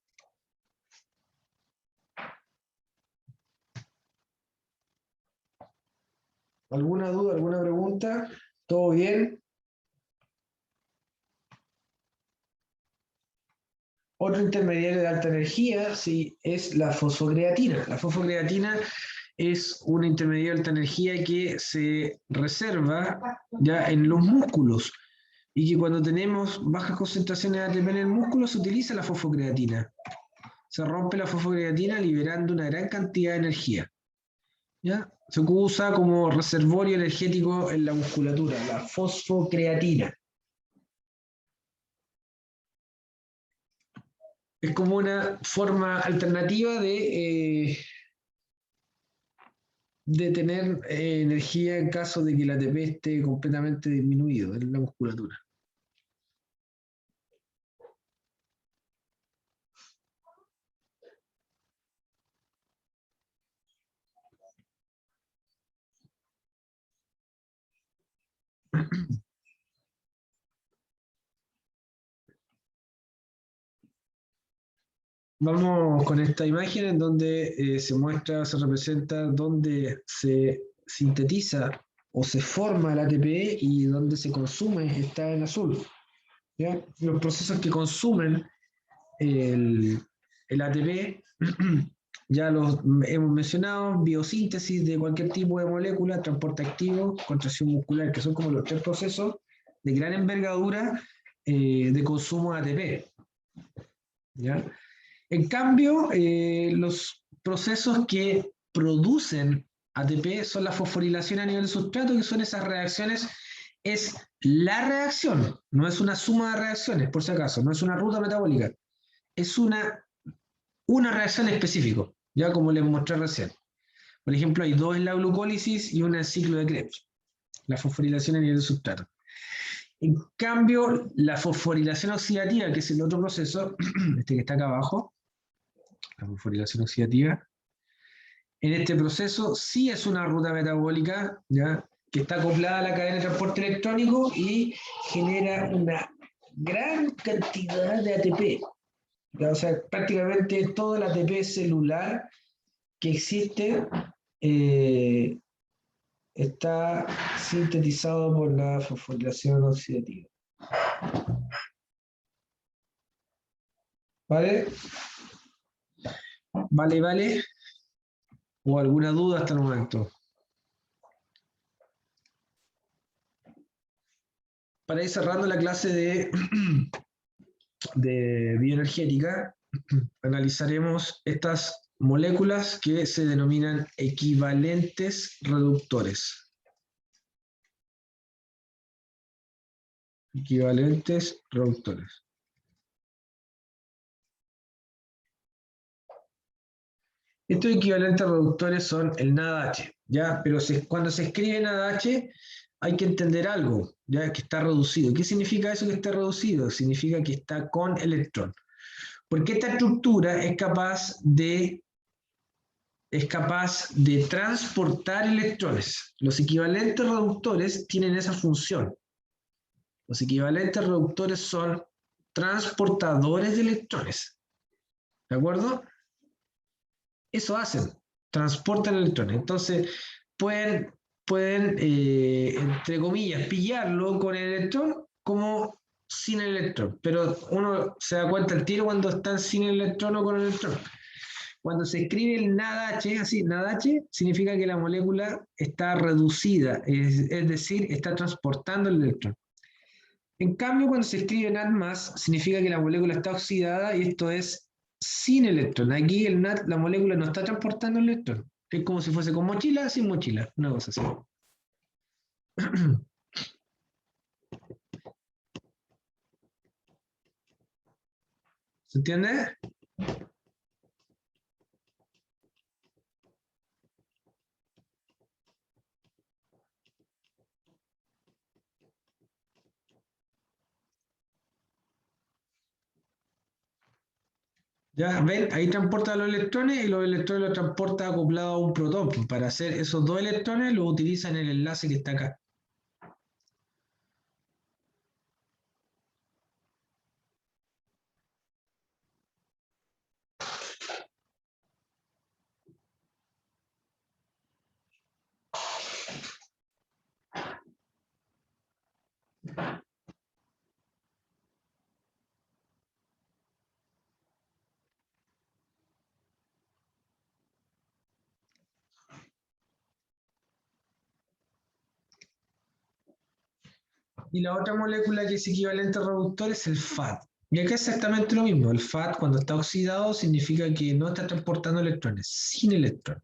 ¿Alguna duda, alguna pregunta? ¿Todo bien? Otro intermediario de alta energía, sí, es la fosfocreatina. La fosfocreatina es un intermediario de alta energía que se reserva ya en los músculos y que cuando tenemos bajas concentraciones de ATP en el músculo se utiliza la fosfocreatina. Se rompe la fosfocreatina liberando una gran cantidad de energía. ¿Ya? Se usa como reservorio energético en la musculatura, la fosfocreatina. Es como una forma alternativa de tener energía en caso de que el ATP esté completamente disminuido en la musculatura. Vamos con esta imagen en donde se muestra, se representa dónde se sintetiza o se forma el ATP y dónde se consume, está en azul. ¿Ya? Los procesos que consumen el ATP, ya los hemos mencionado, biosíntesis de cualquier tipo de molécula, transporte activo, contracción muscular, que son como los tres procesos de gran envergadura de consumo de ATP. ¿Ya? En cambio, los procesos que producen ATP son la fosforilación a nivel de sustrato, que son esas reacciones. Es la reacción, no es una suma de reacciones, por si acaso, no es una ruta metabólica. Es una reacción específica, ya como les mostré recién. Por ejemplo, hay dos en la glucólisis y una en el ciclo de Krebs. La fosforilación a nivel de sustrato. En cambio, la fosforilación oxidativa, que es el otro proceso, este que está acá abajo, la fosforilación oxidativa, en este proceso sí es una ruta metabólica, ¿ya? Que está acoplada a la cadena de transporte electrónico y genera una gran cantidad de ATP. ¿Ya? O sea, prácticamente todo el ATP celular que existe está sintetizado por la fosforilación oxidativa. ¿Vale? ¿Vale? ¿O alguna duda hasta el momento? Para ir cerrando la clase de bioenergética, analizaremos estas moléculas que se denominan equivalentes reductores. Equivalentes reductores. Estos equivalentes reductores son el NADH, ¿ya? Pero cuando se escribe NADH hay que entender algo, ¿ya? Que está reducido. ¿Qué significa eso que está reducido? Significa que está con electrón. Porque esta estructura es capaz de transportar electrones. Los equivalentes reductores tienen esa función. Los equivalentes reductores son transportadores de electrones. ¿De acuerdo? Eso hacen, transportan electrones. Entonces, pueden entre comillas, pillarlo con el electrón como sin el electrón. Pero uno se da cuenta al tiro cuando están sin el electrón o con el electrón. Cuando se escribe el NADH, así, NADH, significa que la molécula está reducida, es decir, está transportando el electrón. En cambio, cuando se escribe NAD+, significa que la molécula está oxidada y esto es sin electrón. Aquí el NAD, la molécula no está transportando el electrón. Es como si fuese con mochila, sin mochila, una cosa así. ¿Se entiende? Ya ven, ahí transporta los electrones y los electrones los transporta acoplado a un protón. Para hacer esos dos electrones los utilizan el enlace que está acá. Y la otra molécula que es equivalente al reductor es el FAD. Y acá es exactamente lo mismo. El FAD, cuando está oxidado, significa que no está transportando electrones, sin electrón.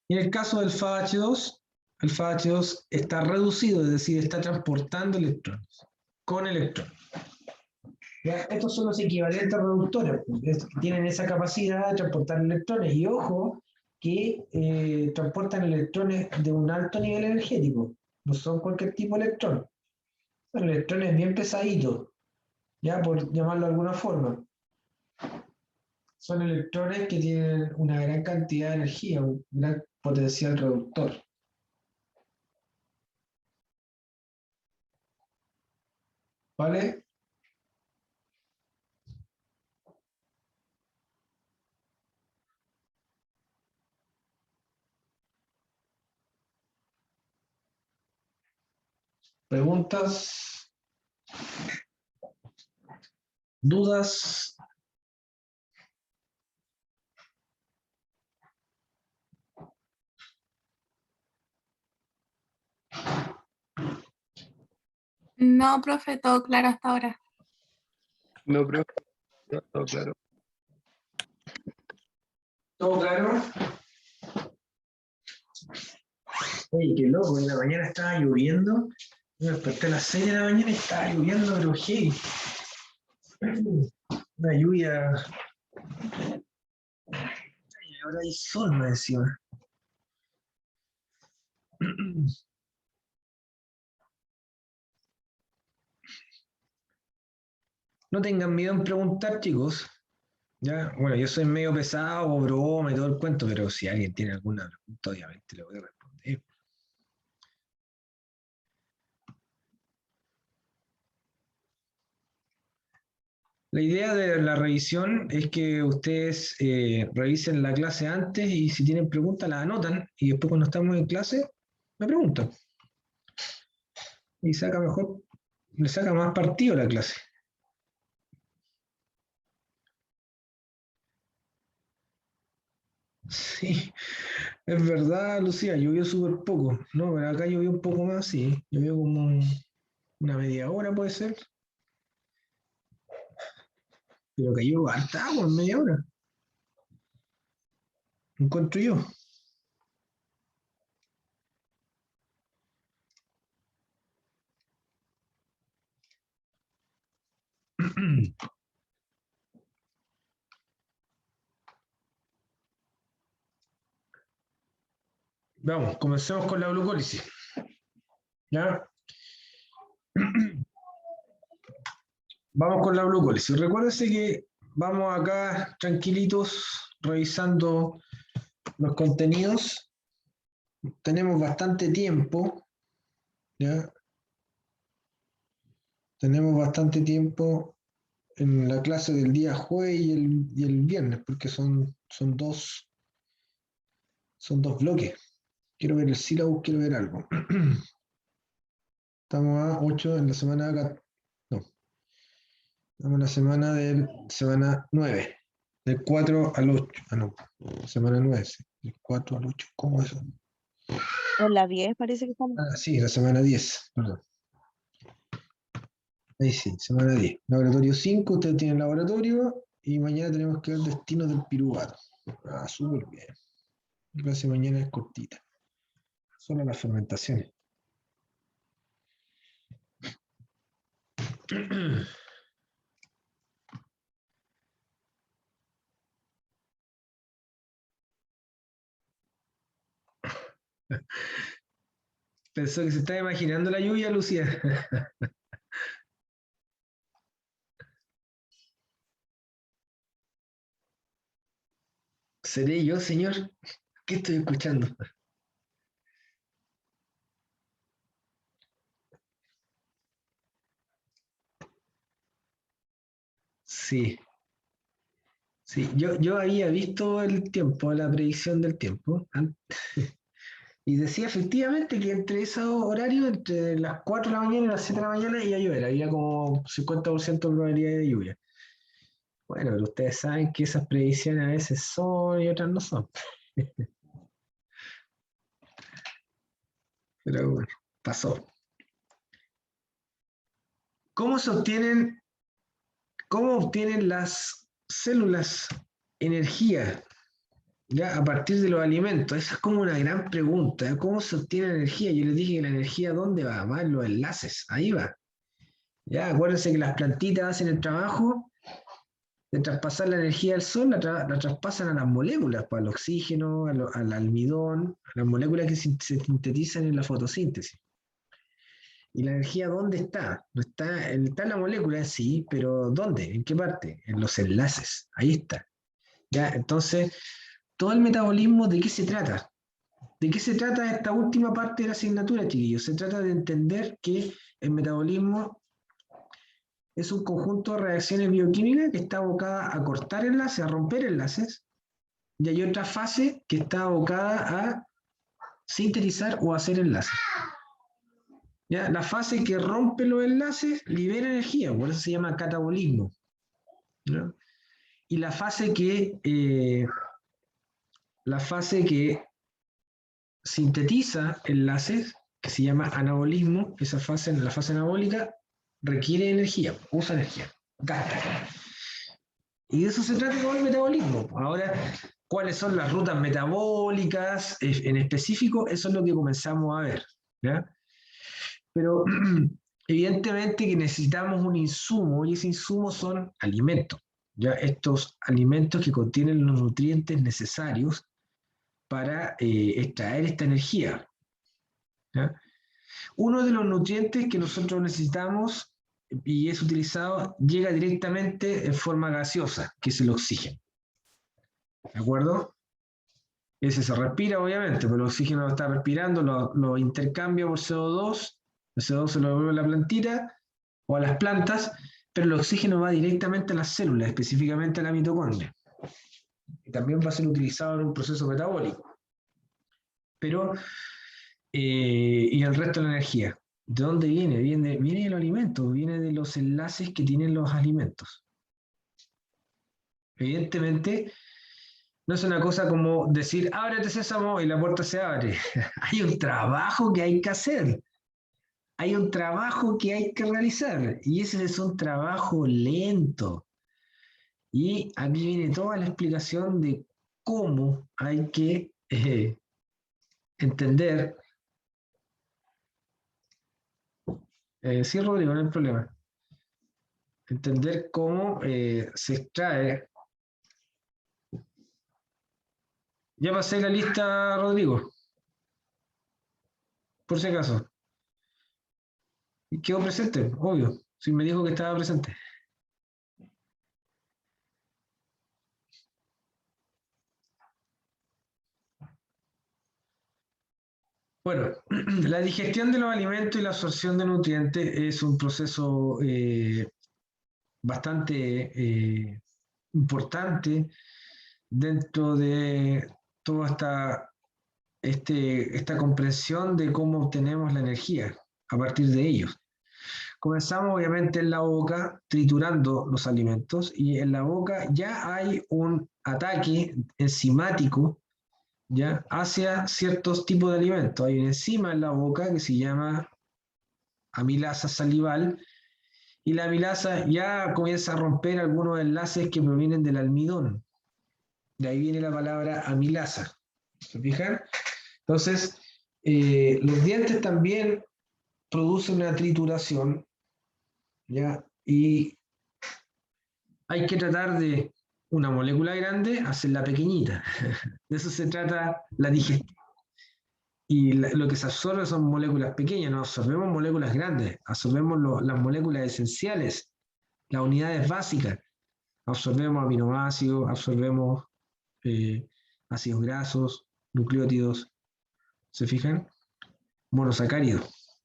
Y en el caso del FAH2, el FAH2 está reducido, es decir, está transportando electrones, con electrones. ¿Ya? Estos son los equivalentes reductores, que tienen esa capacidad de transportar electrones. Y ojo, que transportan electrones de un alto nivel energético. No son cualquier tipo de electrón. Son electrones bien pesaditos, ya por llamarlo de alguna forma. Son electrones que tienen una gran cantidad de energía, un gran potencial reductor. ¿Vale? ¿Preguntas? ¿Dudas? No, profe, todo claro hasta ahora. No, profe, todo claro. ¿Todo claro? Oye, qué loco, en la mañana estaba lloviendo. Me desperté a las 6 de la mañana y estaba lloviendo, pero hey. Una lluvia. Y ahora hay sol más encima. No tengan miedo en preguntar, chicos. ¿Ya? Bueno, yo soy medio pesado, broma y todo el cuento, pero si alguien tiene alguna pregunta, obviamente le voy a responder. La idea de la revisión es que ustedes revisen la clase antes y si tienen preguntas las anotan y después cuando estamos en clase me preguntan. Y saca mejor, le saca más partido a la clase. Sí, es verdad, Lucía, llovió súper poco. No, pero acá llovió un poco más, sí. Llovió como una media hora, puede ser. Pero cayó harta agua en media hora. Encuentro yo. Vamos, comencemos con la glucólisis. ¿Ya? Vamos con la glucólisis. Recuérdense que vamos acá tranquilitos revisando los contenidos. Tenemos bastante tiempo, ¿ya? tenemos bastante tiempo en la clase del día jueves y el viernes, porque son dos bloques. Quiero ver el sílabo, quiero ver algo. Estamos a 8 en la semana, no, estamos en la semana 9, del 4 al 8. Ah, no, semana 9, sí, del 4 al 8, ¿cómo es eso? En la 10 parece que estamos. Ah, sí, la semana 10, perdón. Ahí sí, semana 10. Laboratorio 5, ustedes tienen laboratorio y mañana tenemos que ver destinos del piruvato. Ah, súper bien. La clase de mañana es cortita. Solo las fermentaciones. Pensó que se estaba imaginando la lluvia, Lucía. ¿Seré yo, señor? ¿Qué estoy escuchando? Sí, sí. Yo había visto el tiempo, la predicción del tiempo, y decía efectivamente que entre esos horarios, entre las 4 de la mañana y las 7 de la mañana, iba a llover. Había como 50% de probabilidad de lluvia. Bueno, pero ustedes saben que esas predicciones a veces son y otras no son. Pero bueno, pasó. ¿Cómo obtienen las células energía? Ya, a partir de los alimentos, esa es como una gran pregunta. ¿Cómo se obtiene energía? Yo les dije que la energía, ¿dónde va? Va en los enlaces, ahí va. Ya, acuérdense que las plantitas hacen el trabajo de traspasar la energía del sol, la traspasan a las moléculas, pues, al oxígeno, al almidón, a las moléculas que se sintetizan en la fotosíntesis. ¿Y la energía dónde está? No está en la molécula, sí, pero ¿dónde? ¿En qué parte? En los enlaces, ahí está. Ya, entonces, todo el metabolismo, ¿de qué se trata? ¿De qué se trata esta última parte de la asignatura, chiquillos? Se trata de entender que el metabolismo es un conjunto de reacciones bioquímicas que está abocada a cortar enlaces, a romper enlaces, y hay otra fase que está abocada a sintetizar o hacer enlaces. ¿Ya? La fase que rompe los enlaces libera energía, por eso se llama catabolismo. ¿Ya? Y la fase que sintetiza enlaces, que se llama anabolismo, esa fase, la fase anabólica, requiere energía, usa energía, gasta. Y de eso se trata con el metabolismo. Ahora, ¿cuáles son las rutas metabólicas en específico? Eso es lo que comenzamos a ver. ¿Ya? Pero evidentemente que necesitamos un insumo, y ese insumo son alimentos. ¿Ya? Estos alimentos que contienen los nutrientes necesarios para extraer esta energía. ¿Ya? Uno de los nutrientes que nosotros necesitamos y es utilizado llega directamente en forma gaseosa, que es el oxígeno. ¿De acuerdo? Ese se respira, obviamente, pero el oxígeno lo está respirando, lo intercambia por CO2, el CO2 se lo devuelve a la plantita o a las plantas, pero el oxígeno va directamente a las células, específicamente a la mitocondria. Y también va a ser utilizado en un proceso metabólico. Pero, y el resto de la energía. ¿De dónde viene? Viene de los alimentos, viene de los enlaces que tienen los alimentos. Evidentemente, no es una cosa como decir, ábrete sésamo y la puerta se abre. Hay un trabajo que hay que hacer. Hay un trabajo que hay que realizar. Y ese es un trabajo lento. Y aquí viene toda la explicación de cómo hay que entender. Sí, Rodrigo, no hay problema. Entender cómo se extrae. Ya pasé la lista, Rodrigo, por si acaso. Y quedó presente, obvio. Si me dijo que estaba presente. Bueno, la digestión de los alimentos y la absorción de nutrientes es un proceso bastante importante dentro de toda esta comprensión de cómo obtenemos la energía a partir de ellos. Comenzamos obviamente en la boca, triturando los alimentos, y en la boca ya hay un ataque enzimático, ¿ya?, hacia ciertos tipos de alimentos. Hay una enzima en la boca que se llama amilasa salival, y la amilasa ya comienza a romper algunos enlaces que provienen del almidón. De ahí viene la palabra amilasa. ¿Se fijan? Entonces, los dientes también producen una trituración, ¿ya? Y hay que tratar de una molécula grande hacerla pequeñita. De eso se trata la digestión. Y lo que se absorbe son moléculas pequeñas, no absorbemos moléculas grandes, absorbemos las moléculas esenciales, las unidades básicas. Absorbemos aminoácidos, absorbemos ácidos grasos, nucleótidos, ¿se fijan? Monosacáridos.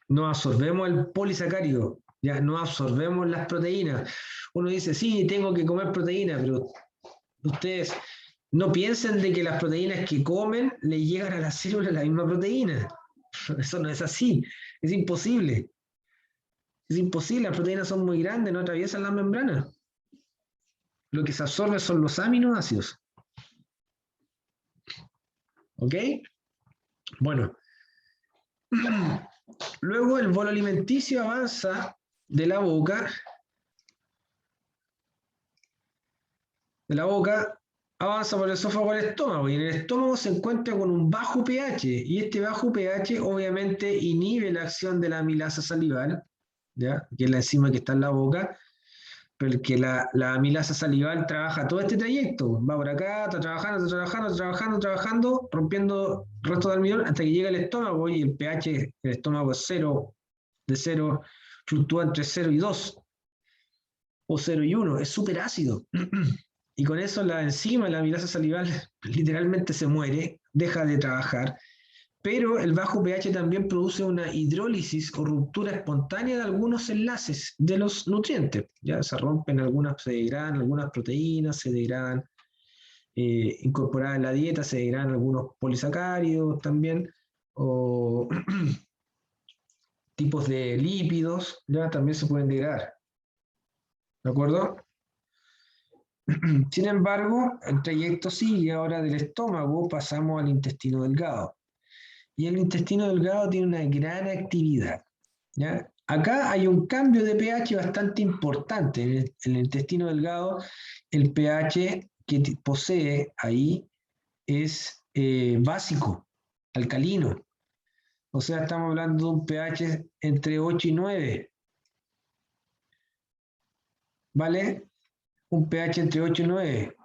No absorbemos el polisacárido, ya no absorbemos las proteínas. Uno dice, sí, tengo que comer proteína, pero ustedes no piensen de que las proteínas que comen le llegan a la célula la misma proteína. Eso no es así, es imposible. Es imposible, las proteínas son muy grandes, no atraviesan la membrana. Lo que se absorbe son los aminoácidos. ¿Ok? Bueno. Luego el bolo alimenticio avanza de la boca. Avanza por el esófago al estómago, y en el estómago se encuentra con un bajo pH, y este bajo pH obviamente inhibe la acción de la amilasa salival, ¿ya?, que es la enzima que está en la boca, pero que la amilasa salival trabaja todo este trayecto, va por acá, está trabajando, rompiendo restos de almidón hasta que llega al estómago, y el pH del estómago es 0, de 0, fluctúa entre 0 y 2, o 0 y 1, es súper ácido. Y con eso la enzima, la amilasa salival, literalmente se muere, deja de trabajar, pero el bajo pH también produce una hidrólisis o ruptura espontánea de algunos enlaces de los nutrientes. Ya se rompen algunas, se degradan algunas proteínas, se degradan incorporadas en la dieta, se degradan algunos polisacáridos también, o tipos de lípidos, ya también se pueden degradar. ¿De acuerdo? Sin embargo, el trayecto sigue. Ahora del estómago pasamos al intestino delgado. Y el intestino delgado tiene una gran actividad, ¿ya? Acá hay un cambio de pH bastante importante. En el intestino delgado, el pH que posee ahí es básico, alcalino. O sea, estamos hablando de un pH entre 8 y 9. ¿Vale? Un pH entre 8 y 9.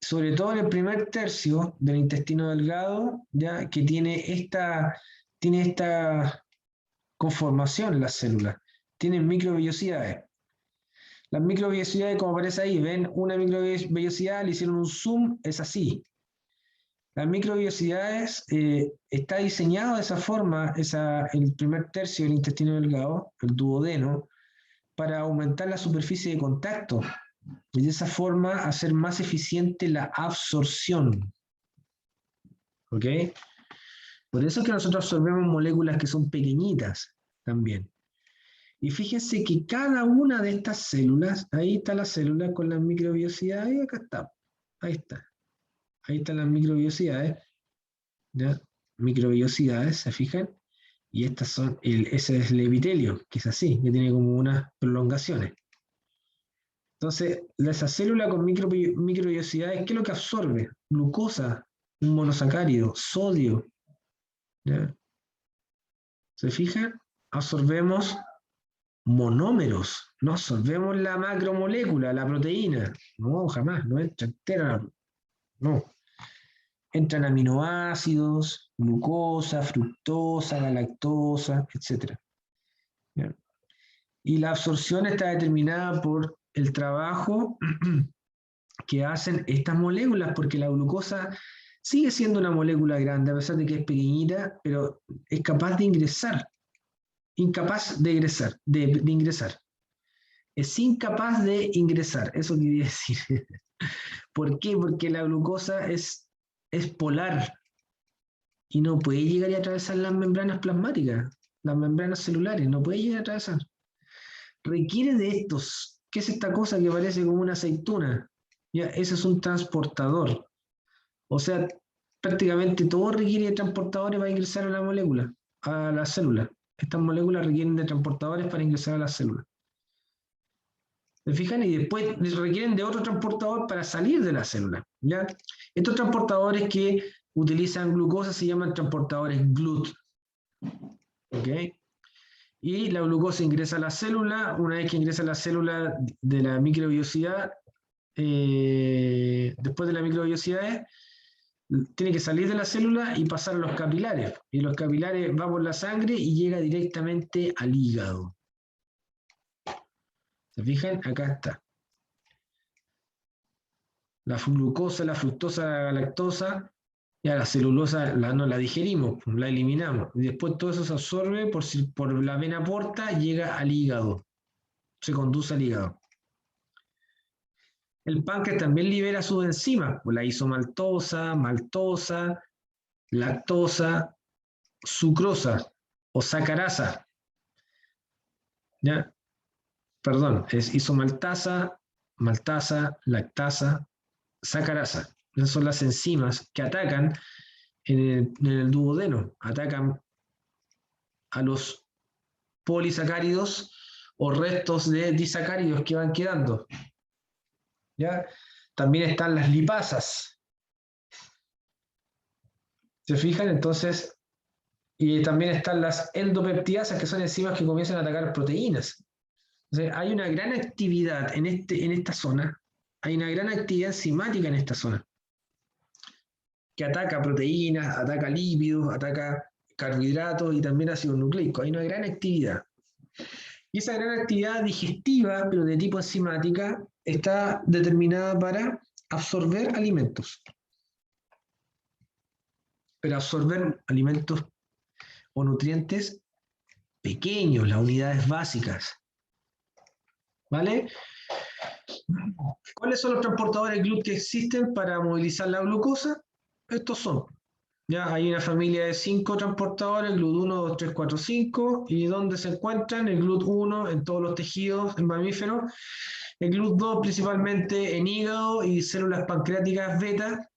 Sobre todo en el primer tercio del intestino delgado, ya que tiene esta conformación las células. Tienen microvellosidades. Las microvellosidades, como aparece ahí, ven una microvellosidad, le hicieron un zoom, es así. Las microvellosidades está diseñado de esa forma, el primer tercio del intestino delgado, el duodeno, para aumentar la superficie de contacto y de esa forma hacer más eficiente la absorción. ¿Ok? Por eso es que nosotros absorbemos moléculas que son pequeñitas también. Y fíjense que cada una de estas células, ahí está la célula con las microvellosidades, y acá está. Ahí está. Ahí están las microvellosidades. ¿Ya? Microvellosidades, ¿se fijan? Y estas son, ese es el epitelio, que es así, que tiene como unas prolongaciones. Entonces, esa célula con microvellosidades, ¿qué es lo que absorbe? Glucosa, un monosacárido, sodio. ¿Ya? ¿Se fijan? Absorbemos monómeros, no absorbemos la macromolécula, la proteína. No, jamás, no entra entera. No. Entran aminoácidos, glucosa, fructosa, galactosa, etc. ¿Ya? Y la absorción está determinada por el trabajo que hacen estas moléculas, porque la glucosa sigue siendo una molécula grande, a pesar de que es pequeñita, pero es capaz de ingresar. Incapaz de ingresar, de ingresar. Es incapaz de ingresar, eso quería decir. ¿Por qué? Porque la glucosa es polar y no puede llegar y atravesar las membranas plasmáticas, las membranas celulares, no puede llegar a atravesar. Requiere de estos. ¿Qué es esta cosa que parece como una aceituna? Ya, ese es un transportador. O sea, prácticamente todo requiere de transportadores para ingresar a la molécula, a la célula. Estas moléculas requieren de transportadores para ingresar a la célula. ¿Se fijan? Y después requieren de otro transportador para salir de la célula. ¿Ya? Estos transportadores que utilizan glucosa se llaman transportadores GLUT. ¿Ok? Y la glucosa ingresa a la célula. Una vez que ingresa a la célula de la microvellosidad, después de la microvellosidad, tiene que salir de la célula y pasar a los capilares. Y los capilares va por la sangre y llega directamente al hígado. ¿Se fijan? Acá está. La glucosa, la fructosa, la galactosa, ya la celulosa no la digerimos, la eliminamos. Y después todo eso se absorbe por la vena porta, llega al hígado. Se conduce al hígado. El páncreas también libera sus enzimas, la isomaltosa, maltosa, lactosa, sucrosa o sacarasa. ¿Ya? Perdón, es isomaltasa, maltasa, lactasa, sacarasa. Esas son las enzimas que atacan en el duodeno, atacan a los polisacáridos o restos de disacáridos que van quedando. ¿Ya? También están las lipasas. ¿Se fijan? Entonces, y también están las endopeptidasas, que son enzimas que comienzan a atacar proteínas. Entonces, hay una gran actividad en esta zona, hay una gran actividad enzimática en esta zona, que ataca proteínas, ataca lípidos, ataca carbohidratos y también ácidos nucleicos. Hay una gran actividad. Y esa gran actividad digestiva, pero de tipo enzimática, está determinada para absorber alimentos. Pero absorber alimentos o nutrientes pequeños, las unidades básicas. ¿Vale? ¿Cuáles son los transportadores GLUT que existen para movilizar la glucosa? Estos son. Ya hay una familia de 5 transportadores, GLUT 1, 2, 3, 4, 5. ¿Y dónde se encuentran? El GLUT 1 en todos los tejidos, en mamíferos. El GLUT 2 principalmente en hígado y células pancreáticas beta.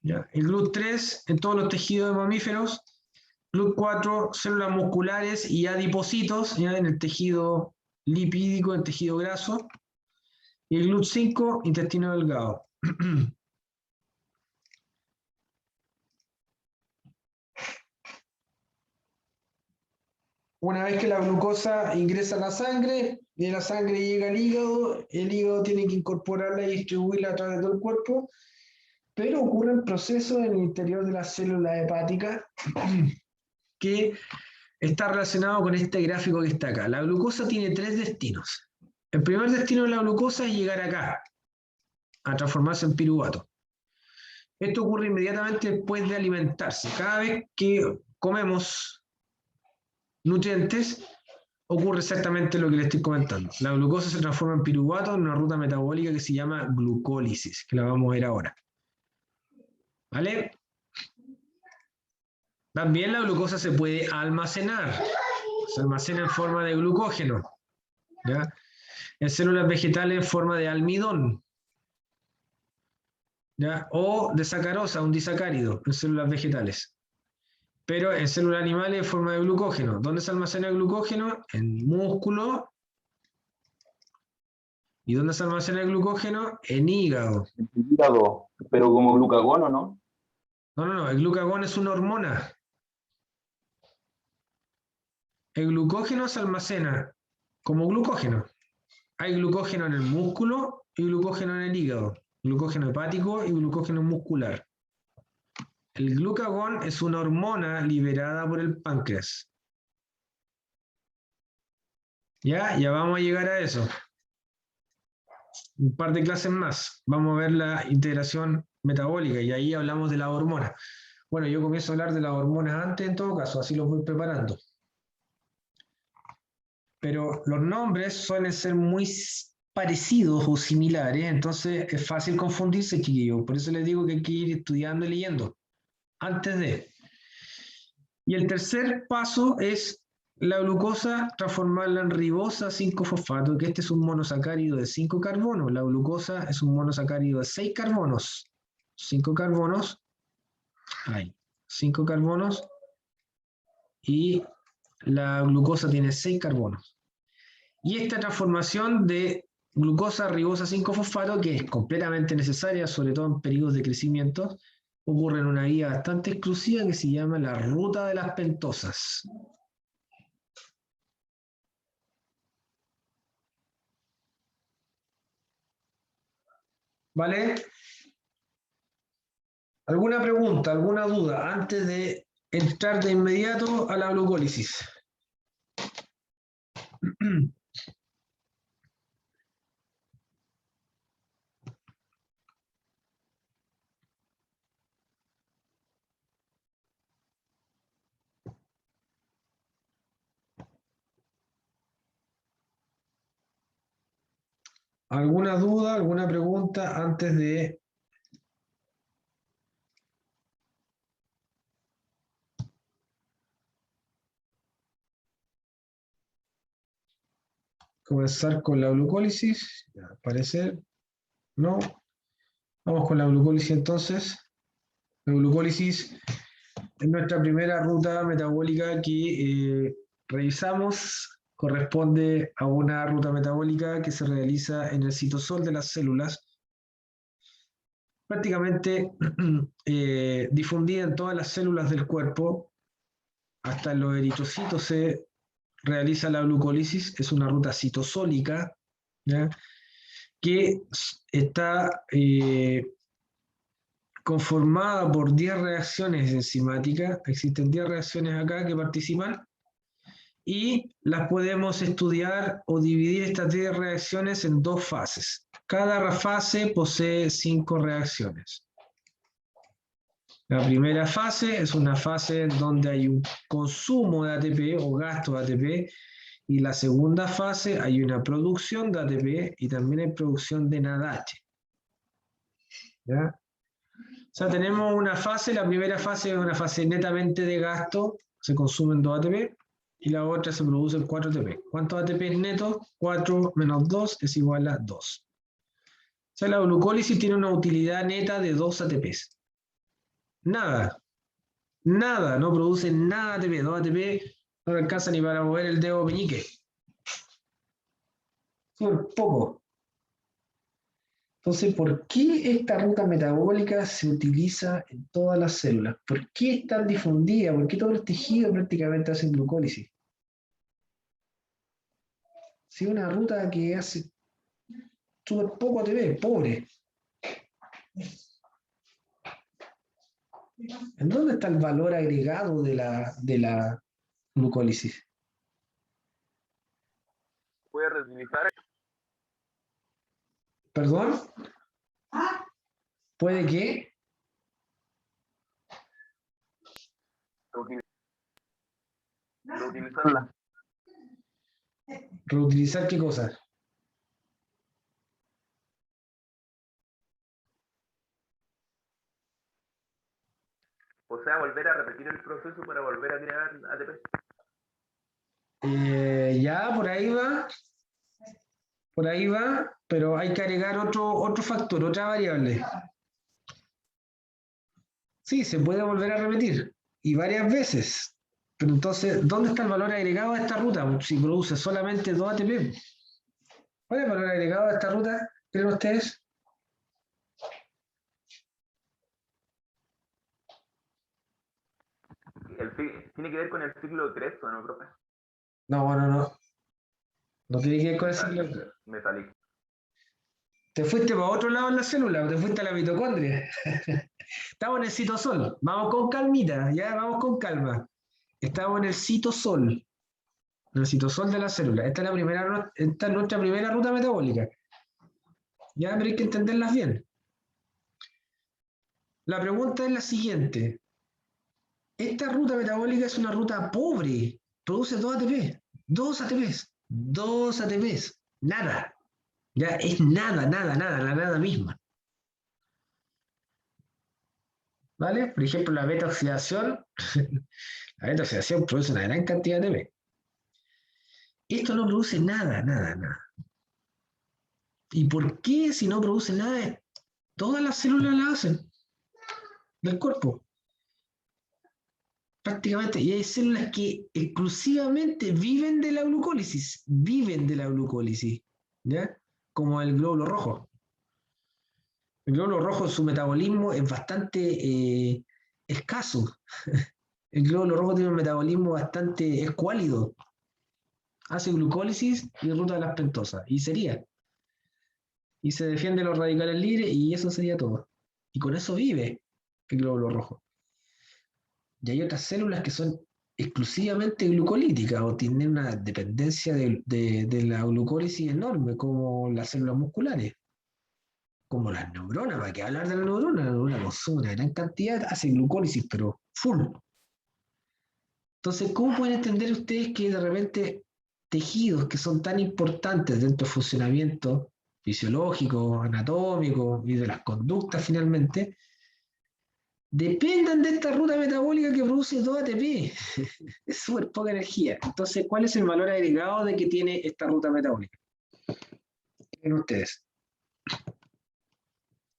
¿Ya? El GLUT 3 en todos los tejidos de mamíferos. GLUT 4, células musculares y adipocitos, ¿ya? En el tejido lipídico, en el tejido graso. Y el GLUT 5, intestino delgado. Una vez que la glucosa ingresa a la sangre, y de la sangre llega al hígado, el hígado tiene que incorporarla y distribuirla a través de todo el cuerpo, pero ocurre un proceso en el interior de la célula hepática que está relacionado con este gráfico que está acá. La glucosa tiene 3 destinos. El primer destino de la glucosa es llegar acá, a transformarse en piruvato. Esto ocurre inmediatamente después de alimentarse. Cada vez que comemos nutrientes, ocurre exactamente lo que les estoy comentando. La glucosa se transforma en piruvato en una ruta metabólica que se llama glucólisis, que la vamos a ver ahora. ¿Vale? También la glucosa se puede almacenar. Se almacena en forma de glucógeno. ¿Ya? En células vegetales en forma de almidón. ¿Ya? O de sacarosa, un disacárido, en células vegetales. Pero en células animales en forma de glucógeno. ¿Dónde se almacena el glucógeno? En músculo. ¿Y dónde se almacena el glucógeno? En hígado. Hígado, pero como glucagón, ¿o no? No, el glucagón es una hormona. El glucógeno se almacena como glucógeno. Hay glucógeno en el músculo y glucógeno en el hígado. Glucógeno hepático y glucógeno muscular. El glucagón es una hormona liberada por el páncreas. Ya vamos a llegar a eso. Un par de clases más. Vamos a ver la integración metabólica, y ahí hablamos de las hormonas. Bueno, yo comienzo a hablar de las hormonas antes, en todo caso, así los voy preparando. Pero los nombres suelen ser muy parecidos o similares, entonces es fácil confundirse, chiquillos. Por eso les digo que hay que ir estudiando y leyendo antes de. Y el tercer paso es la glucosa, transformarla en ribosa 5-fosfato, que este es un monosacárido de 5 carbonos. La glucosa es un monosacárido de 6 carbonos. 5 carbonos, ahí, 5 carbonos, y la glucosa tiene 6 carbonos. Y esta transformación de glucosa a ribosa 5-fosfato, que es completamente necesaria, sobre todo en periodos de crecimiento, ocurre en una vía bastante exclusiva que se llama la ruta de las pentosas. ¿Vale? ¿Alguna pregunta, alguna duda antes de entrar de inmediato a la glucólisis? ¿Alguna duda, alguna pregunta antes de comenzar con la glucólisis? Ya, al parecer, no. Vamos con la glucólisis entonces. La glucólisis es nuestra primera ruta metabólica que revisamos. Corresponde a una ruta metabólica que se realiza en el citosol de las células, prácticamente difundida en todas las células del cuerpo. Hasta en los eritrocitos se realiza la glucólisis. Es una ruta citosólica, ¿ya?, que está conformada por 10 reacciones enzimáticas. Existen 10 reacciones acá que participan, y las podemos estudiar o dividir estas 10 reacciones en 2 fases. Cada fase posee 5 reacciones. La primera fase es una fase donde hay un consumo de ATP o gasto de ATP, y la segunda fase hay una producción de ATP y también hay producción de NADH. ¿Ya? O sea, tenemos una fase, la primera fase es una fase netamente de gasto, se consumen 2 ATP, y la otra se producen 4 ATP. ¿Cuántos ATP es neto? 4 menos 2 es igual a 2. O sea, la glucólisis tiene una utilidad neta de 2 ATPs. Nada, no produce nada ATP. 2 ATP no alcanza ni para mover el dedo meñique. Súper poco. Entonces, ¿por qué esta ruta metabólica se utiliza en todas las células? ¿Por qué es tan difundida? ¿Por qué todos los tejidos prácticamente hacen glucólisis? Si es una ruta que hace súper poco ATP, pobre. ¿En dónde está el valor agregado de la glucólisis? ¿Puede reutilizar? ¿Perdón? ¿Puede qué? Reutilizarla. ¿Reutilizar qué cosa? O sea, volver a repetir el proceso para volver a crear ATP. Ya, por ahí va. Por ahí va, pero hay que agregar otro factor, otra variable. Sí, se puede volver a repetir, y varias veces. Pero entonces, ¿dónde está el valor agregado a esta ruta? Si produce solamente 2 ATP. ¿Cuál es el valor agregado a esta ruta, creen ustedes? Tiene que ver con el ciclo de Krebs, ¿no, profe? No. No tiene que ver con el ciclo. Me salí. Te fuiste para otro lado en la célula, te fuiste a la mitocondria. Estamos en el citosol. Vamos con calmita, ya, vamos con calma. Estamos en el citosol. En el citosol de la célula. Esta es nuestra primera ruta metabólica. Ya, pero hay que entenderlas bien. La pregunta es la siguiente. Esta ruta metabólica es una ruta pobre. Produce 2 ATP. 2 ATPs. 2 ATPs. Nada. Ya es nada, nada, nada, la nada misma. ¿Vale? Por ejemplo, la beta-oxidación. La beta-oxidación produce una gran cantidad de ATP. Esto no produce nada, nada, nada. ¿Y por qué si no produce nada? Todas las células la hacen del cuerpo. Prácticamente. Y hay células que exclusivamente viven de la glucólisis. Viven de la glucólisis. ¿Ya? Como el glóbulo rojo. El glóbulo rojo, su metabolismo es bastante escaso. El glóbulo rojo tiene un metabolismo bastante escuálido. Hace glucólisis y ruta de las pentosas. Y sería. Y se defiende los radicales libres y eso sería todo. Y con eso vive el glóbulo rojo. Y hay otras células que son exclusivamente glucolíticas o tienen una dependencia de la glucólisis enorme, como las células musculares. Como las neuronas, ¿para qué hablar de la neurona? La neurona consume una gran cantidad, hace glucólisis, pero full. Entonces, ¿cómo pueden entender ustedes que de repente tejidos que son tan importantes dentro del funcionamiento fisiológico, anatómico y de las conductas finalmente, dependan de esta ruta metabólica que produce 2 ATP? Es súper poca energía. Entonces, ¿cuál es el valor agregado de que tiene esta ruta metabólica? Miren ustedes.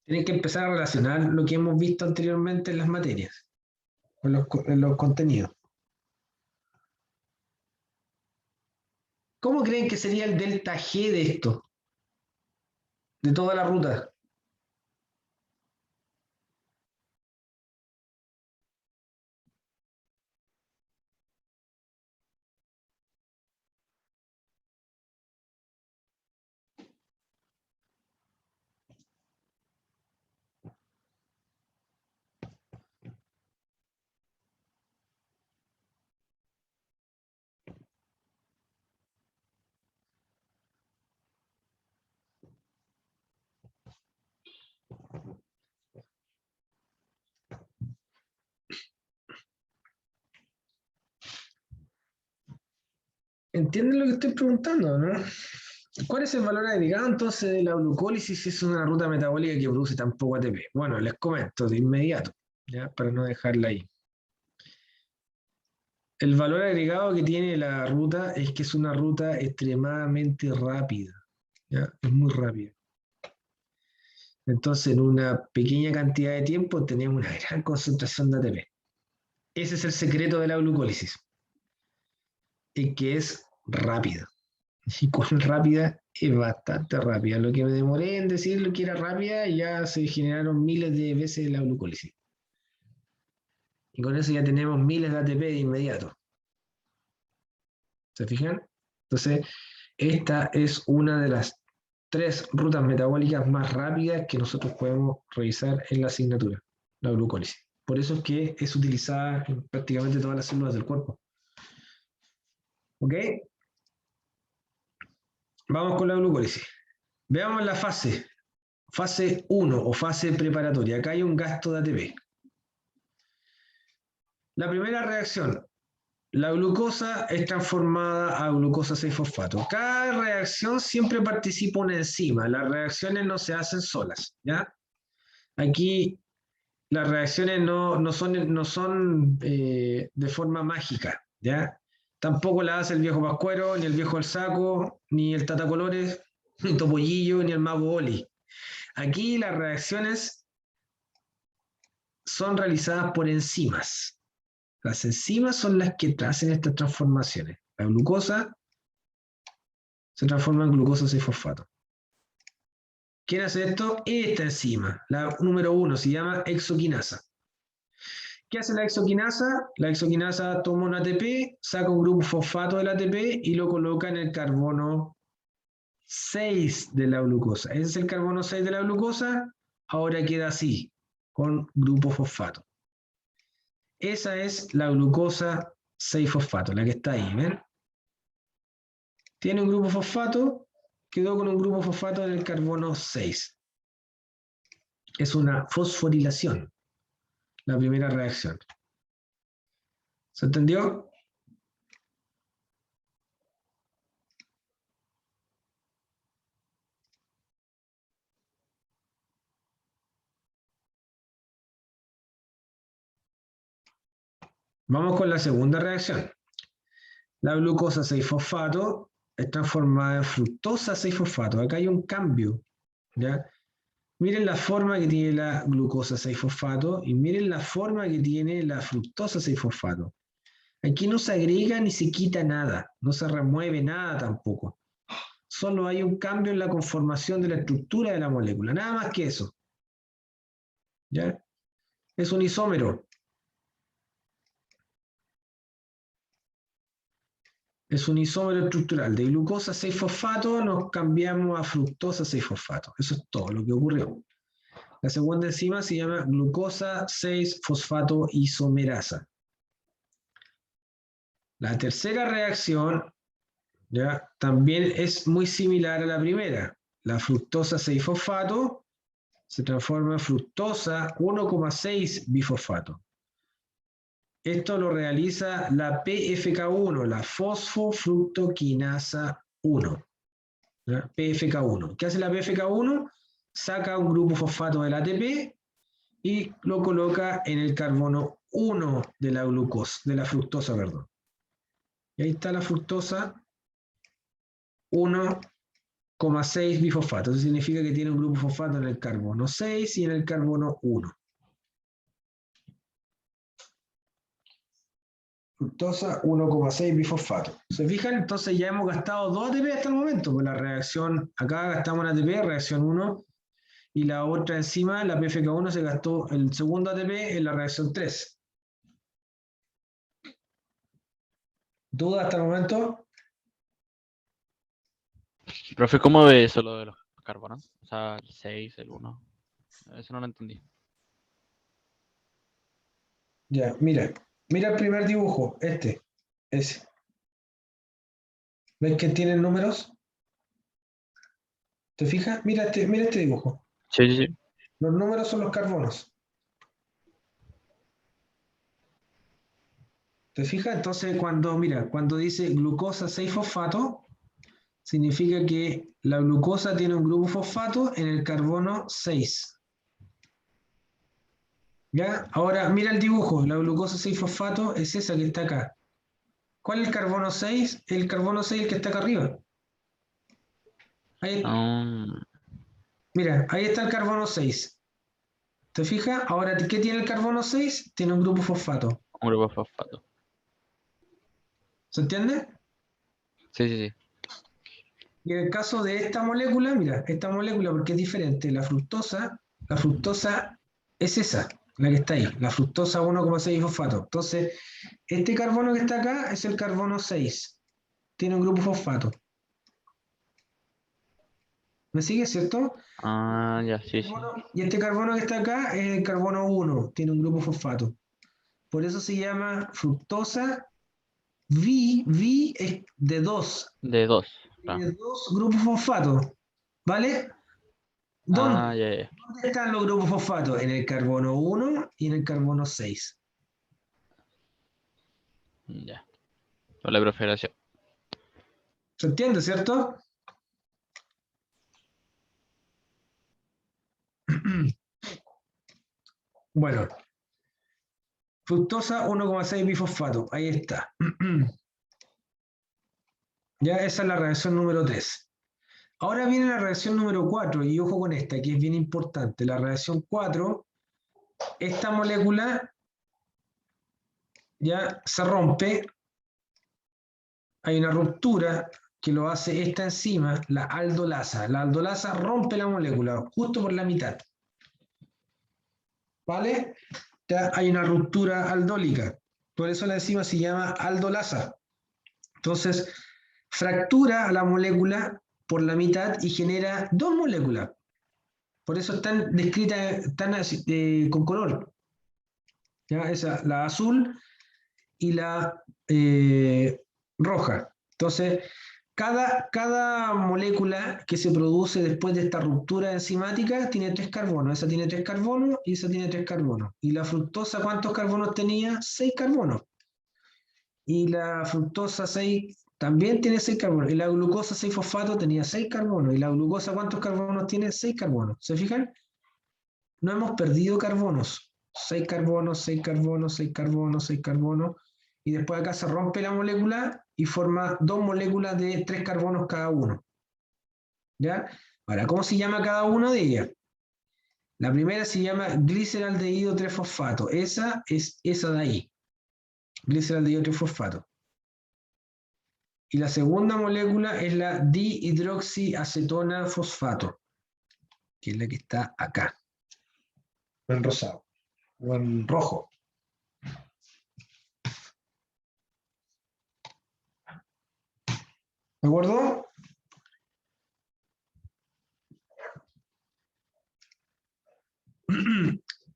Tienen que empezar a relacionar lo que hemos visto anteriormente en las materias, en los contenidos. ¿Cómo creen que sería el delta G de esto? De toda la ruta. ¿Entienden lo que estoy preguntando, no? ¿Cuál es el valor agregado entonces de la glucólisis si es una ruta metabólica que produce tan poco ATP? Bueno, les comento de inmediato, ¿ya? Para no dejarla ahí. El valor agregado que tiene la ruta es que es una ruta extremadamente rápida, ¿ya? Es muy rápida. Entonces, en una pequeña cantidad de tiempo tenemos una gran concentración de ATP. Ese es el secreto de la glucólisis. Es que es rápida. Y cuán rápida, es bastante rápida. Lo que me demoré en decir que era rápida, ya se generaron miles de veces la glucólisis. Y con eso ya tenemos miles de ATP de inmediato. ¿Se fijan? Entonces, esta es una de las 3 rutas metabólicas más rápidas que nosotros podemos revisar en la asignatura, la glucólisis. Por eso es que es utilizada en prácticamente todas las células del cuerpo. ¿Ok? Vamos con la glucólisis. Veamos la fase 1 o fase preparatoria. Acá hay un gasto de ATP. La primera reacción, la glucosa es transformada a glucosa 6-fosfato. Cada reacción siempre participa una enzima. Las reacciones no se hacen solas, ¿ya? Aquí las reacciones no son de forma mágica, ¿ya? Tampoco la hace el viejo Pascuero, ni el viejo El Saco, ni el Tata Colores, ni Topollillo, ni el Mago Oli. Aquí las reacciones son realizadas por enzimas. Las enzimas son las que hacen estas transformaciones. La glucosa se transforma en glucosa 6-fosfato. ¿Quién hace esto? Esta enzima, la número 1, se llama hexoquinasa. ¿Qué hace la hexoquinasa? La hexoquinasa toma un ATP, saca un grupo fosfato del ATP y lo coloca en el carbono 6 de la glucosa. Ese es el carbono 6 de la glucosa, ahora queda así, con grupo fosfato. Esa es la glucosa 6-fosfato, la que está ahí, ¿ven? Tiene un grupo fosfato, quedó con un grupo fosfato en el carbono 6. Es una fosforilación. la primera reacción. ¿Se entendió? Vamos con la segunda reacción. La glucosa 6-fosfato es transformada en fructosa 6-fosfato. Acá hay un cambio, ¿ya? Miren la forma que tiene la glucosa 6-fosfato y miren la forma que tiene la fructosa 6-fosfato. Aquí no se agrega ni se quita nada, no se remueve nada tampoco. Solo hay un cambio en la conformación de la estructura de la molécula, nada más que eso. ¿Ya? Es un isómero. Es un isómero estructural. De glucosa 6-fosfato nos cambiamos a fructosa 6-fosfato. Eso es todo lo que ocurrió. La segunda enzima se llama glucosa 6-fosfato isomerasa. La tercera reacción, ¿ya?, también es muy similar a la primera. La fructosa 6-fosfato se transforma en fructosa 1,6 bifosfato. Esto lo realiza la PFK1, la fosfofructoquinasa 1. ¿Ya? PFK1. ¿Qué hace la PFK1? Saca un grupo fosfato del ATP y lo coloca en el carbono 1 de la glucosa, de la fructosa, perdón. Y ahí está la fructosa 1,6 bifosfato. Eso significa que tiene un grupo fosfato en el carbono 6 y en el carbono 1. Fructosa 1,6 bifosfato. ¿Se fijan? Entonces ya hemos gastado 2 ATP hasta el momento. Pues la reacción, acá gastamos un ATP, reacción 1, y la otra enzima, la PFK1, se gastó el segundo ATP en la reacción 3. ¿Duda hasta el momento? Profe, ¿cómo ve eso lo de los carbonos? O sea, el 6, el 1. Eso no lo entendí. Ya, mira. Mira el primer dibujo, ese. ¿Ves que tienen números? ¿Te fijas? Mira este dibujo. Sí, sí, sí. Los números son los carbonos. ¿Te fijas? Entonces, cuando dice glucosa 6-fosfato, significa que la glucosa tiene un grupo fosfato en el carbono 6. ¿Ya? Ahora, mira el dibujo. La glucosa 6-fosfato es esa que está acá. ¿Cuál es el carbono 6? El carbono 6 el que está acá arriba. Ahí, mira, ahí está el carbono 6. ¿Te fijas? Ahora, ¿qué tiene el carbono 6? Tiene un grupo fosfato. Un grupo fosfato. ¿Se entiende? Sí, sí, sí. Y en el caso de esta molécula, mira, esta molécula, porque es diferente, la fructosa es esa, la que está ahí, la fructosa 1,6 fosfato. Entonces, este carbono que está acá es el carbono 6. Tiene un grupo fosfato. ¿Me sigue, cierto? Ah, ya, sí, sí. Y este carbono que está acá es el carbono 1, tiene un grupo fosfato. Por eso se llama fructosa V es de 2. De 2. Tiene 2 grupos fosfatos. ¿Vale? ¿Dónde? Ah, ya, ya. ¿Dónde están los grupos fosfatos? En el carbono 1 y en el carbono 6. Ya. Hola, profe, gracias. ¿Se entiende, cierto? Bueno. Fructosa 1,6 bifosfato. Ahí está. Ya esa es la reacción número 3. Ahora viene la reacción número 4, y ojo con esta, que es bien importante. La reacción 4, esta molécula ya se rompe, hay una ruptura que lo hace esta enzima, la aldolasa. La aldolasa rompe la molécula justo por la mitad. ¿Vale? Ya hay una ruptura aldólica. Por eso la enzima se llama aldolasa. Entonces, fractura a la molécula por la mitad y genera 2 moléculas. Por eso están descritas con color. ¿Ya? Esa, la azul y la roja. Entonces, Cada molécula que se produce después de esta ruptura enzimática tiene 3 carbonos. Esa tiene 3 carbonos y esa tiene 3 carbonos. ¿Y la fructosa cuántos carbonos tenía? 6 carbonos. Y la fructosa 6 también tiene 6 carbonos. Y la glucosa 6-fosfato tenía 6 carbonos. ¿Y la glucosa cuántos carbonos tiene? 6 carbonos. ¿Se fijan? No hemos perdido carbonos. 6 carbonos, 6 carbonos, 6 carbonos, 6 carbonos. Y después acá se rompe la molécula y forma 2 moléculas de 3 carbonos cada uno. ¿Ya? Ahora, ¿cómo se llama cada una de ellas? La primera se llama gliceraldehído 3-fosfato. Esa es esa de ahí. Gliceraldehído 3-fosfato. Y la segunda molécula es la dihidroxiacetona fosfato, que es la que está acá. O en rosado. O en rojo. ¿De acuerdo?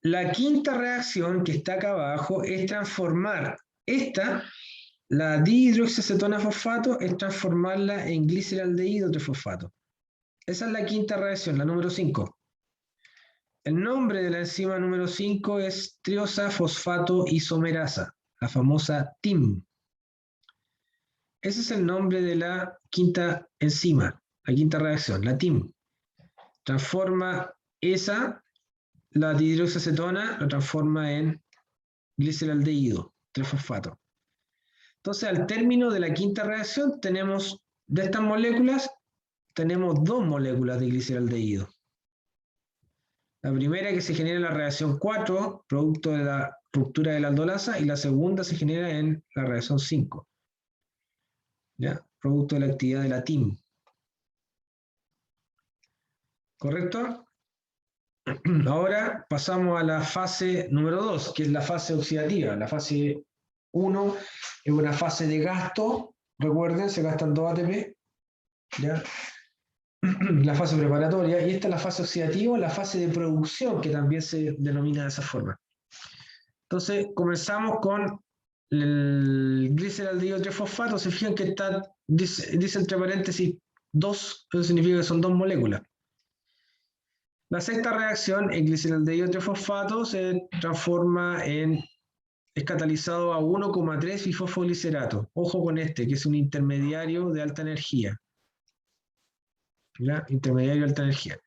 La quinta reacción que está acá abajo es transformar esta, la dihidroxiacetona fosfato, es transformarla en gliceraldehído 3-fosfato. Esa es la quinta reacción, la número 5. El nombre de la enzima número 5 es triosa fosfato isomerasa, la famosa TIM. Ese es el nombre de la quinta enzima, la quinta reacción, la TIM. Transforma esa, la dihidroxiacetona, lo transforma en gliceraldehído 3-fosfato. Entonces, al término de la quinta reacción, tenemos, de estas moléculas, tenemos 2 moléculas de gliceraldehído. La primera que se genera en la reacción 4, producto de la ruptura de la aldolasa, y la segunda se genera en la reacción 5. ¿Ya? Producto de la actividad de la TIM. ¿Correcto? Ahora pasamos a la fase número 2, que es la fase oxidativa. La fase 1 es una fase de gasto. Recuerden, se gastan 2 ATP. ¿Ya? La fase preparatoria. Y esta es la fase oxidativa, la fase de producción, que también se denomina de esa forma. Entonces, comenzamos con el gliceraldehído 3-fosfato. Se fijan que está, dice entre paréntesis 2, eso significa que son 2 moléculas. La sexta reacción, el gliceraldehído 3-fosfato, se transforma en, es catalizado a 1,3 bifosfoglicerato. Ojo con este, que es un intermediario de alta energía. ¿Ya? Intermediario de alta energía.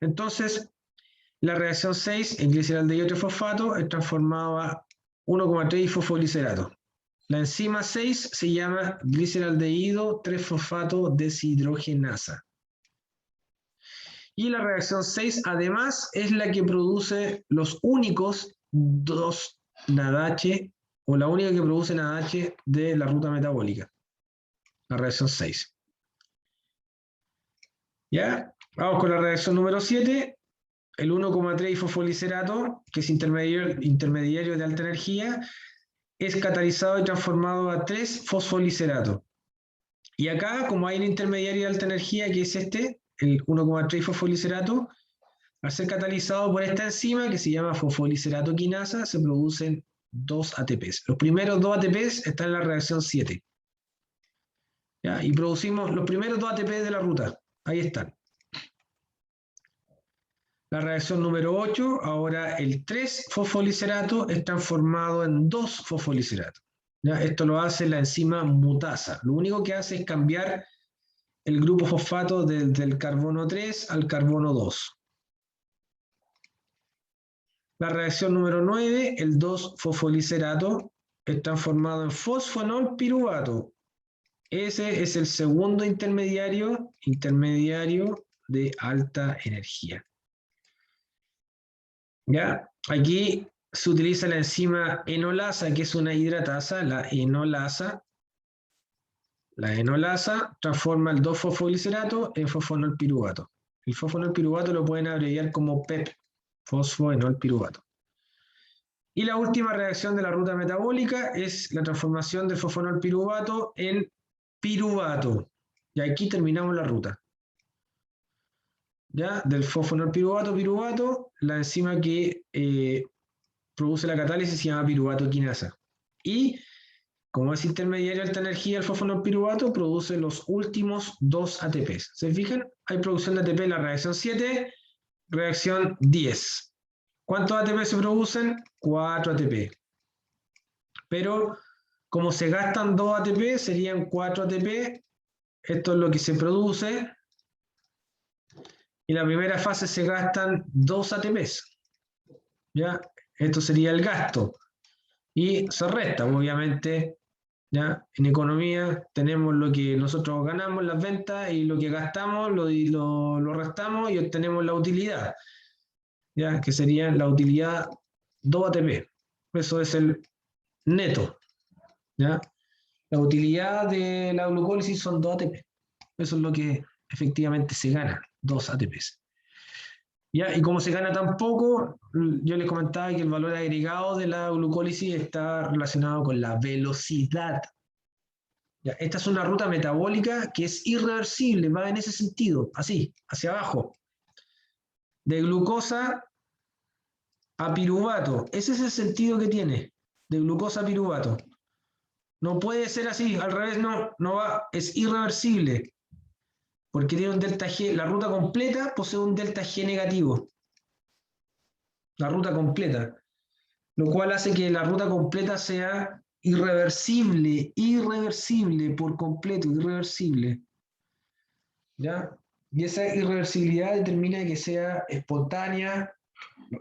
Entonces, la reacción 6, el gliceraldehído 3-fosfato, es transformado a 1,3 bifosfoglicerato. La enzima 6 se llama gliceraldehído 3-fosfato deshidrogenasa. Y la reacción 6, además, es la que produce los únicos 2 NADH, o la única que produce NADH de la ruta metabólica. La reacción 6. ¿Ya? Vamos con la reacción número 7. El 1,3 bifosfoglicerato, que es intermediario de alta energía, es catalizado y transformado a 3 fosfolicerato. Y acá, como hay un intermediario de alta energía, que es este, el 1,3 fosfolicerato, al ser catalizado por esta enzima que se llama fosfolicerato quinasa, se producen 2 ATPs. Los primeros 2 ATPs están en la reacción 7. ¿Ya? Y producimos los primeros 2 ATPs de la ruta. Ahí están. La reacción número 8, ahora el 3 fosfolicerato es transformado en 2 fosfolicerato. ¿Ya? Esto lo hace la enzima mutasa. Lo único que hace es cambiar el grupo fosfato del carbono 3 al carbono 2. La reacción número 9, el 2-fosfolicerato, es transformado en fosfonol piruvato. Ese es el segundo intermediario de alta energía. ¿Ya? Aquí se utiliza la enzima enolasa, que es una hidratasa, la enolasa. La enolasa transforma el 2-fosfolicerato en fosfonol piruvato. El fosfonol piruvato lo pueden abreviar como PEP, fosfoenol piruvato. Y la última reacción de la ruta metabólica es la transformación del fosfonol piruvato en piruvato. Y aquí terminamos la ruta. ¿Ya? Del fosfonol piruvato, la enzima que produce la catálisis se llama piruvato quinasa. Y Como es intermediario de alta energía, el fosfano piruvato produce los últimos 2 ATPs. ¿Se fijan? Hay producción de ATP en la reacción 7, reacción 10. ¿Cuántos ATP se producen? 4 ATP. Pero como se gastan 2 ATP, serían 4 ATP. Esto es lo que se produce. Y en la primera fase se gastan 2 ATPs. ¿Ya? Esto sería el gasto. Y se resta, obviamente. ¿Ya? En economía tenemos lo que nosotros ganamos en las ventas y lo que gastamos lo restamos y obtenemos la utilidad. ¿Ya? Que sería la utilidad 2 ATP. Eso es el neto. ¿Ya? La utilidad de la glucólisis son 2 ATP. Eso es lo que efectivamente se gana, 2 ATPs. ¿Ya? Y como se gana tan poco, yo les comentaba que el valor agregado de la glucólisis está relacionado con la velocidad. ¿Ya? Esta es una ruta metabólica que es irreversible, va en ese sentido, así, hacia abajo. De glucosa a piruvato. Ese es el sentido que tiene, de glucosa a piruvato. No puede ser así, al revés no va, es irreversible. Porque tiene un delta G, la ruta completa posee un delta G negativo. La ruta completa. Lo cual hace que la ruta completa sea irreversible, irreversible por completo, irreversible. ¿Ya? Y esa irreversibilidad determina que sea espontánea,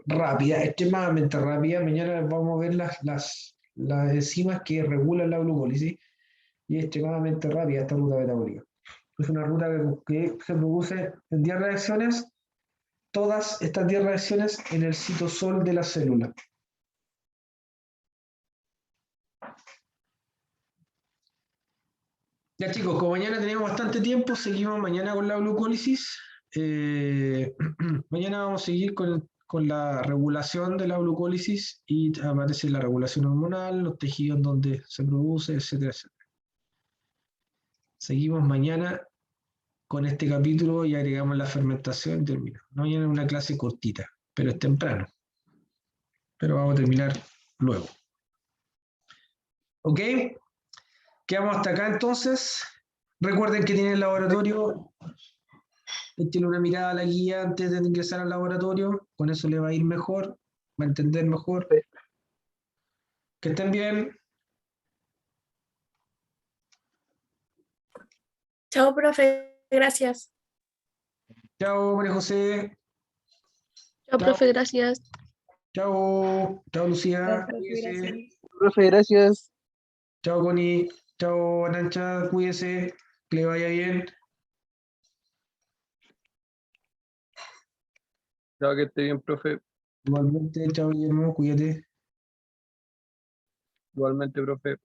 rápida, extremadamente rápida. Mañana vamos a ver las enzimas que regulan la glucólisis y es extremadamente rápida esta ruta metabólica. Es una ruta que se produce en 10 reacciones, todas estas 10 reacciones en el citosol de la célula. Ya chicos, como mañana tenemos bastante tiempo, seguimos mañana con la glucólisis. Mañana vamos a seguir con la regulación de la glucólisis y aparece la regulación hormonal, los tejidos donde se produce, etcétera, etcétera. Seguimos mañana con este capítulo y agregamos la fermentación y terminamos. Mañana es una clase cortita, pero es temprano. Pero vamos a terminar luego. ¿Ok? Quedamos hasta acá entonces. Recuerden que tienen el laboratorio. Échenle una mirada a la guía antes de ingresar al laboratorio. Con eso le va a ir mejor, va a entender mejor. Que estén bien. Chao, profe. Gracias. Chao, María José. Chao, profe, gracias. Chao. Chao, Lucía. Chao, profe, Cuídese. gracias. Profe, gracias. Chao, Connie. Chao, Arancha. Cuídese. Que le vaya bien. Chao, que esté bien, profe. Igualmente, chao, Guillermo. Cuídate. Igualmente, profe.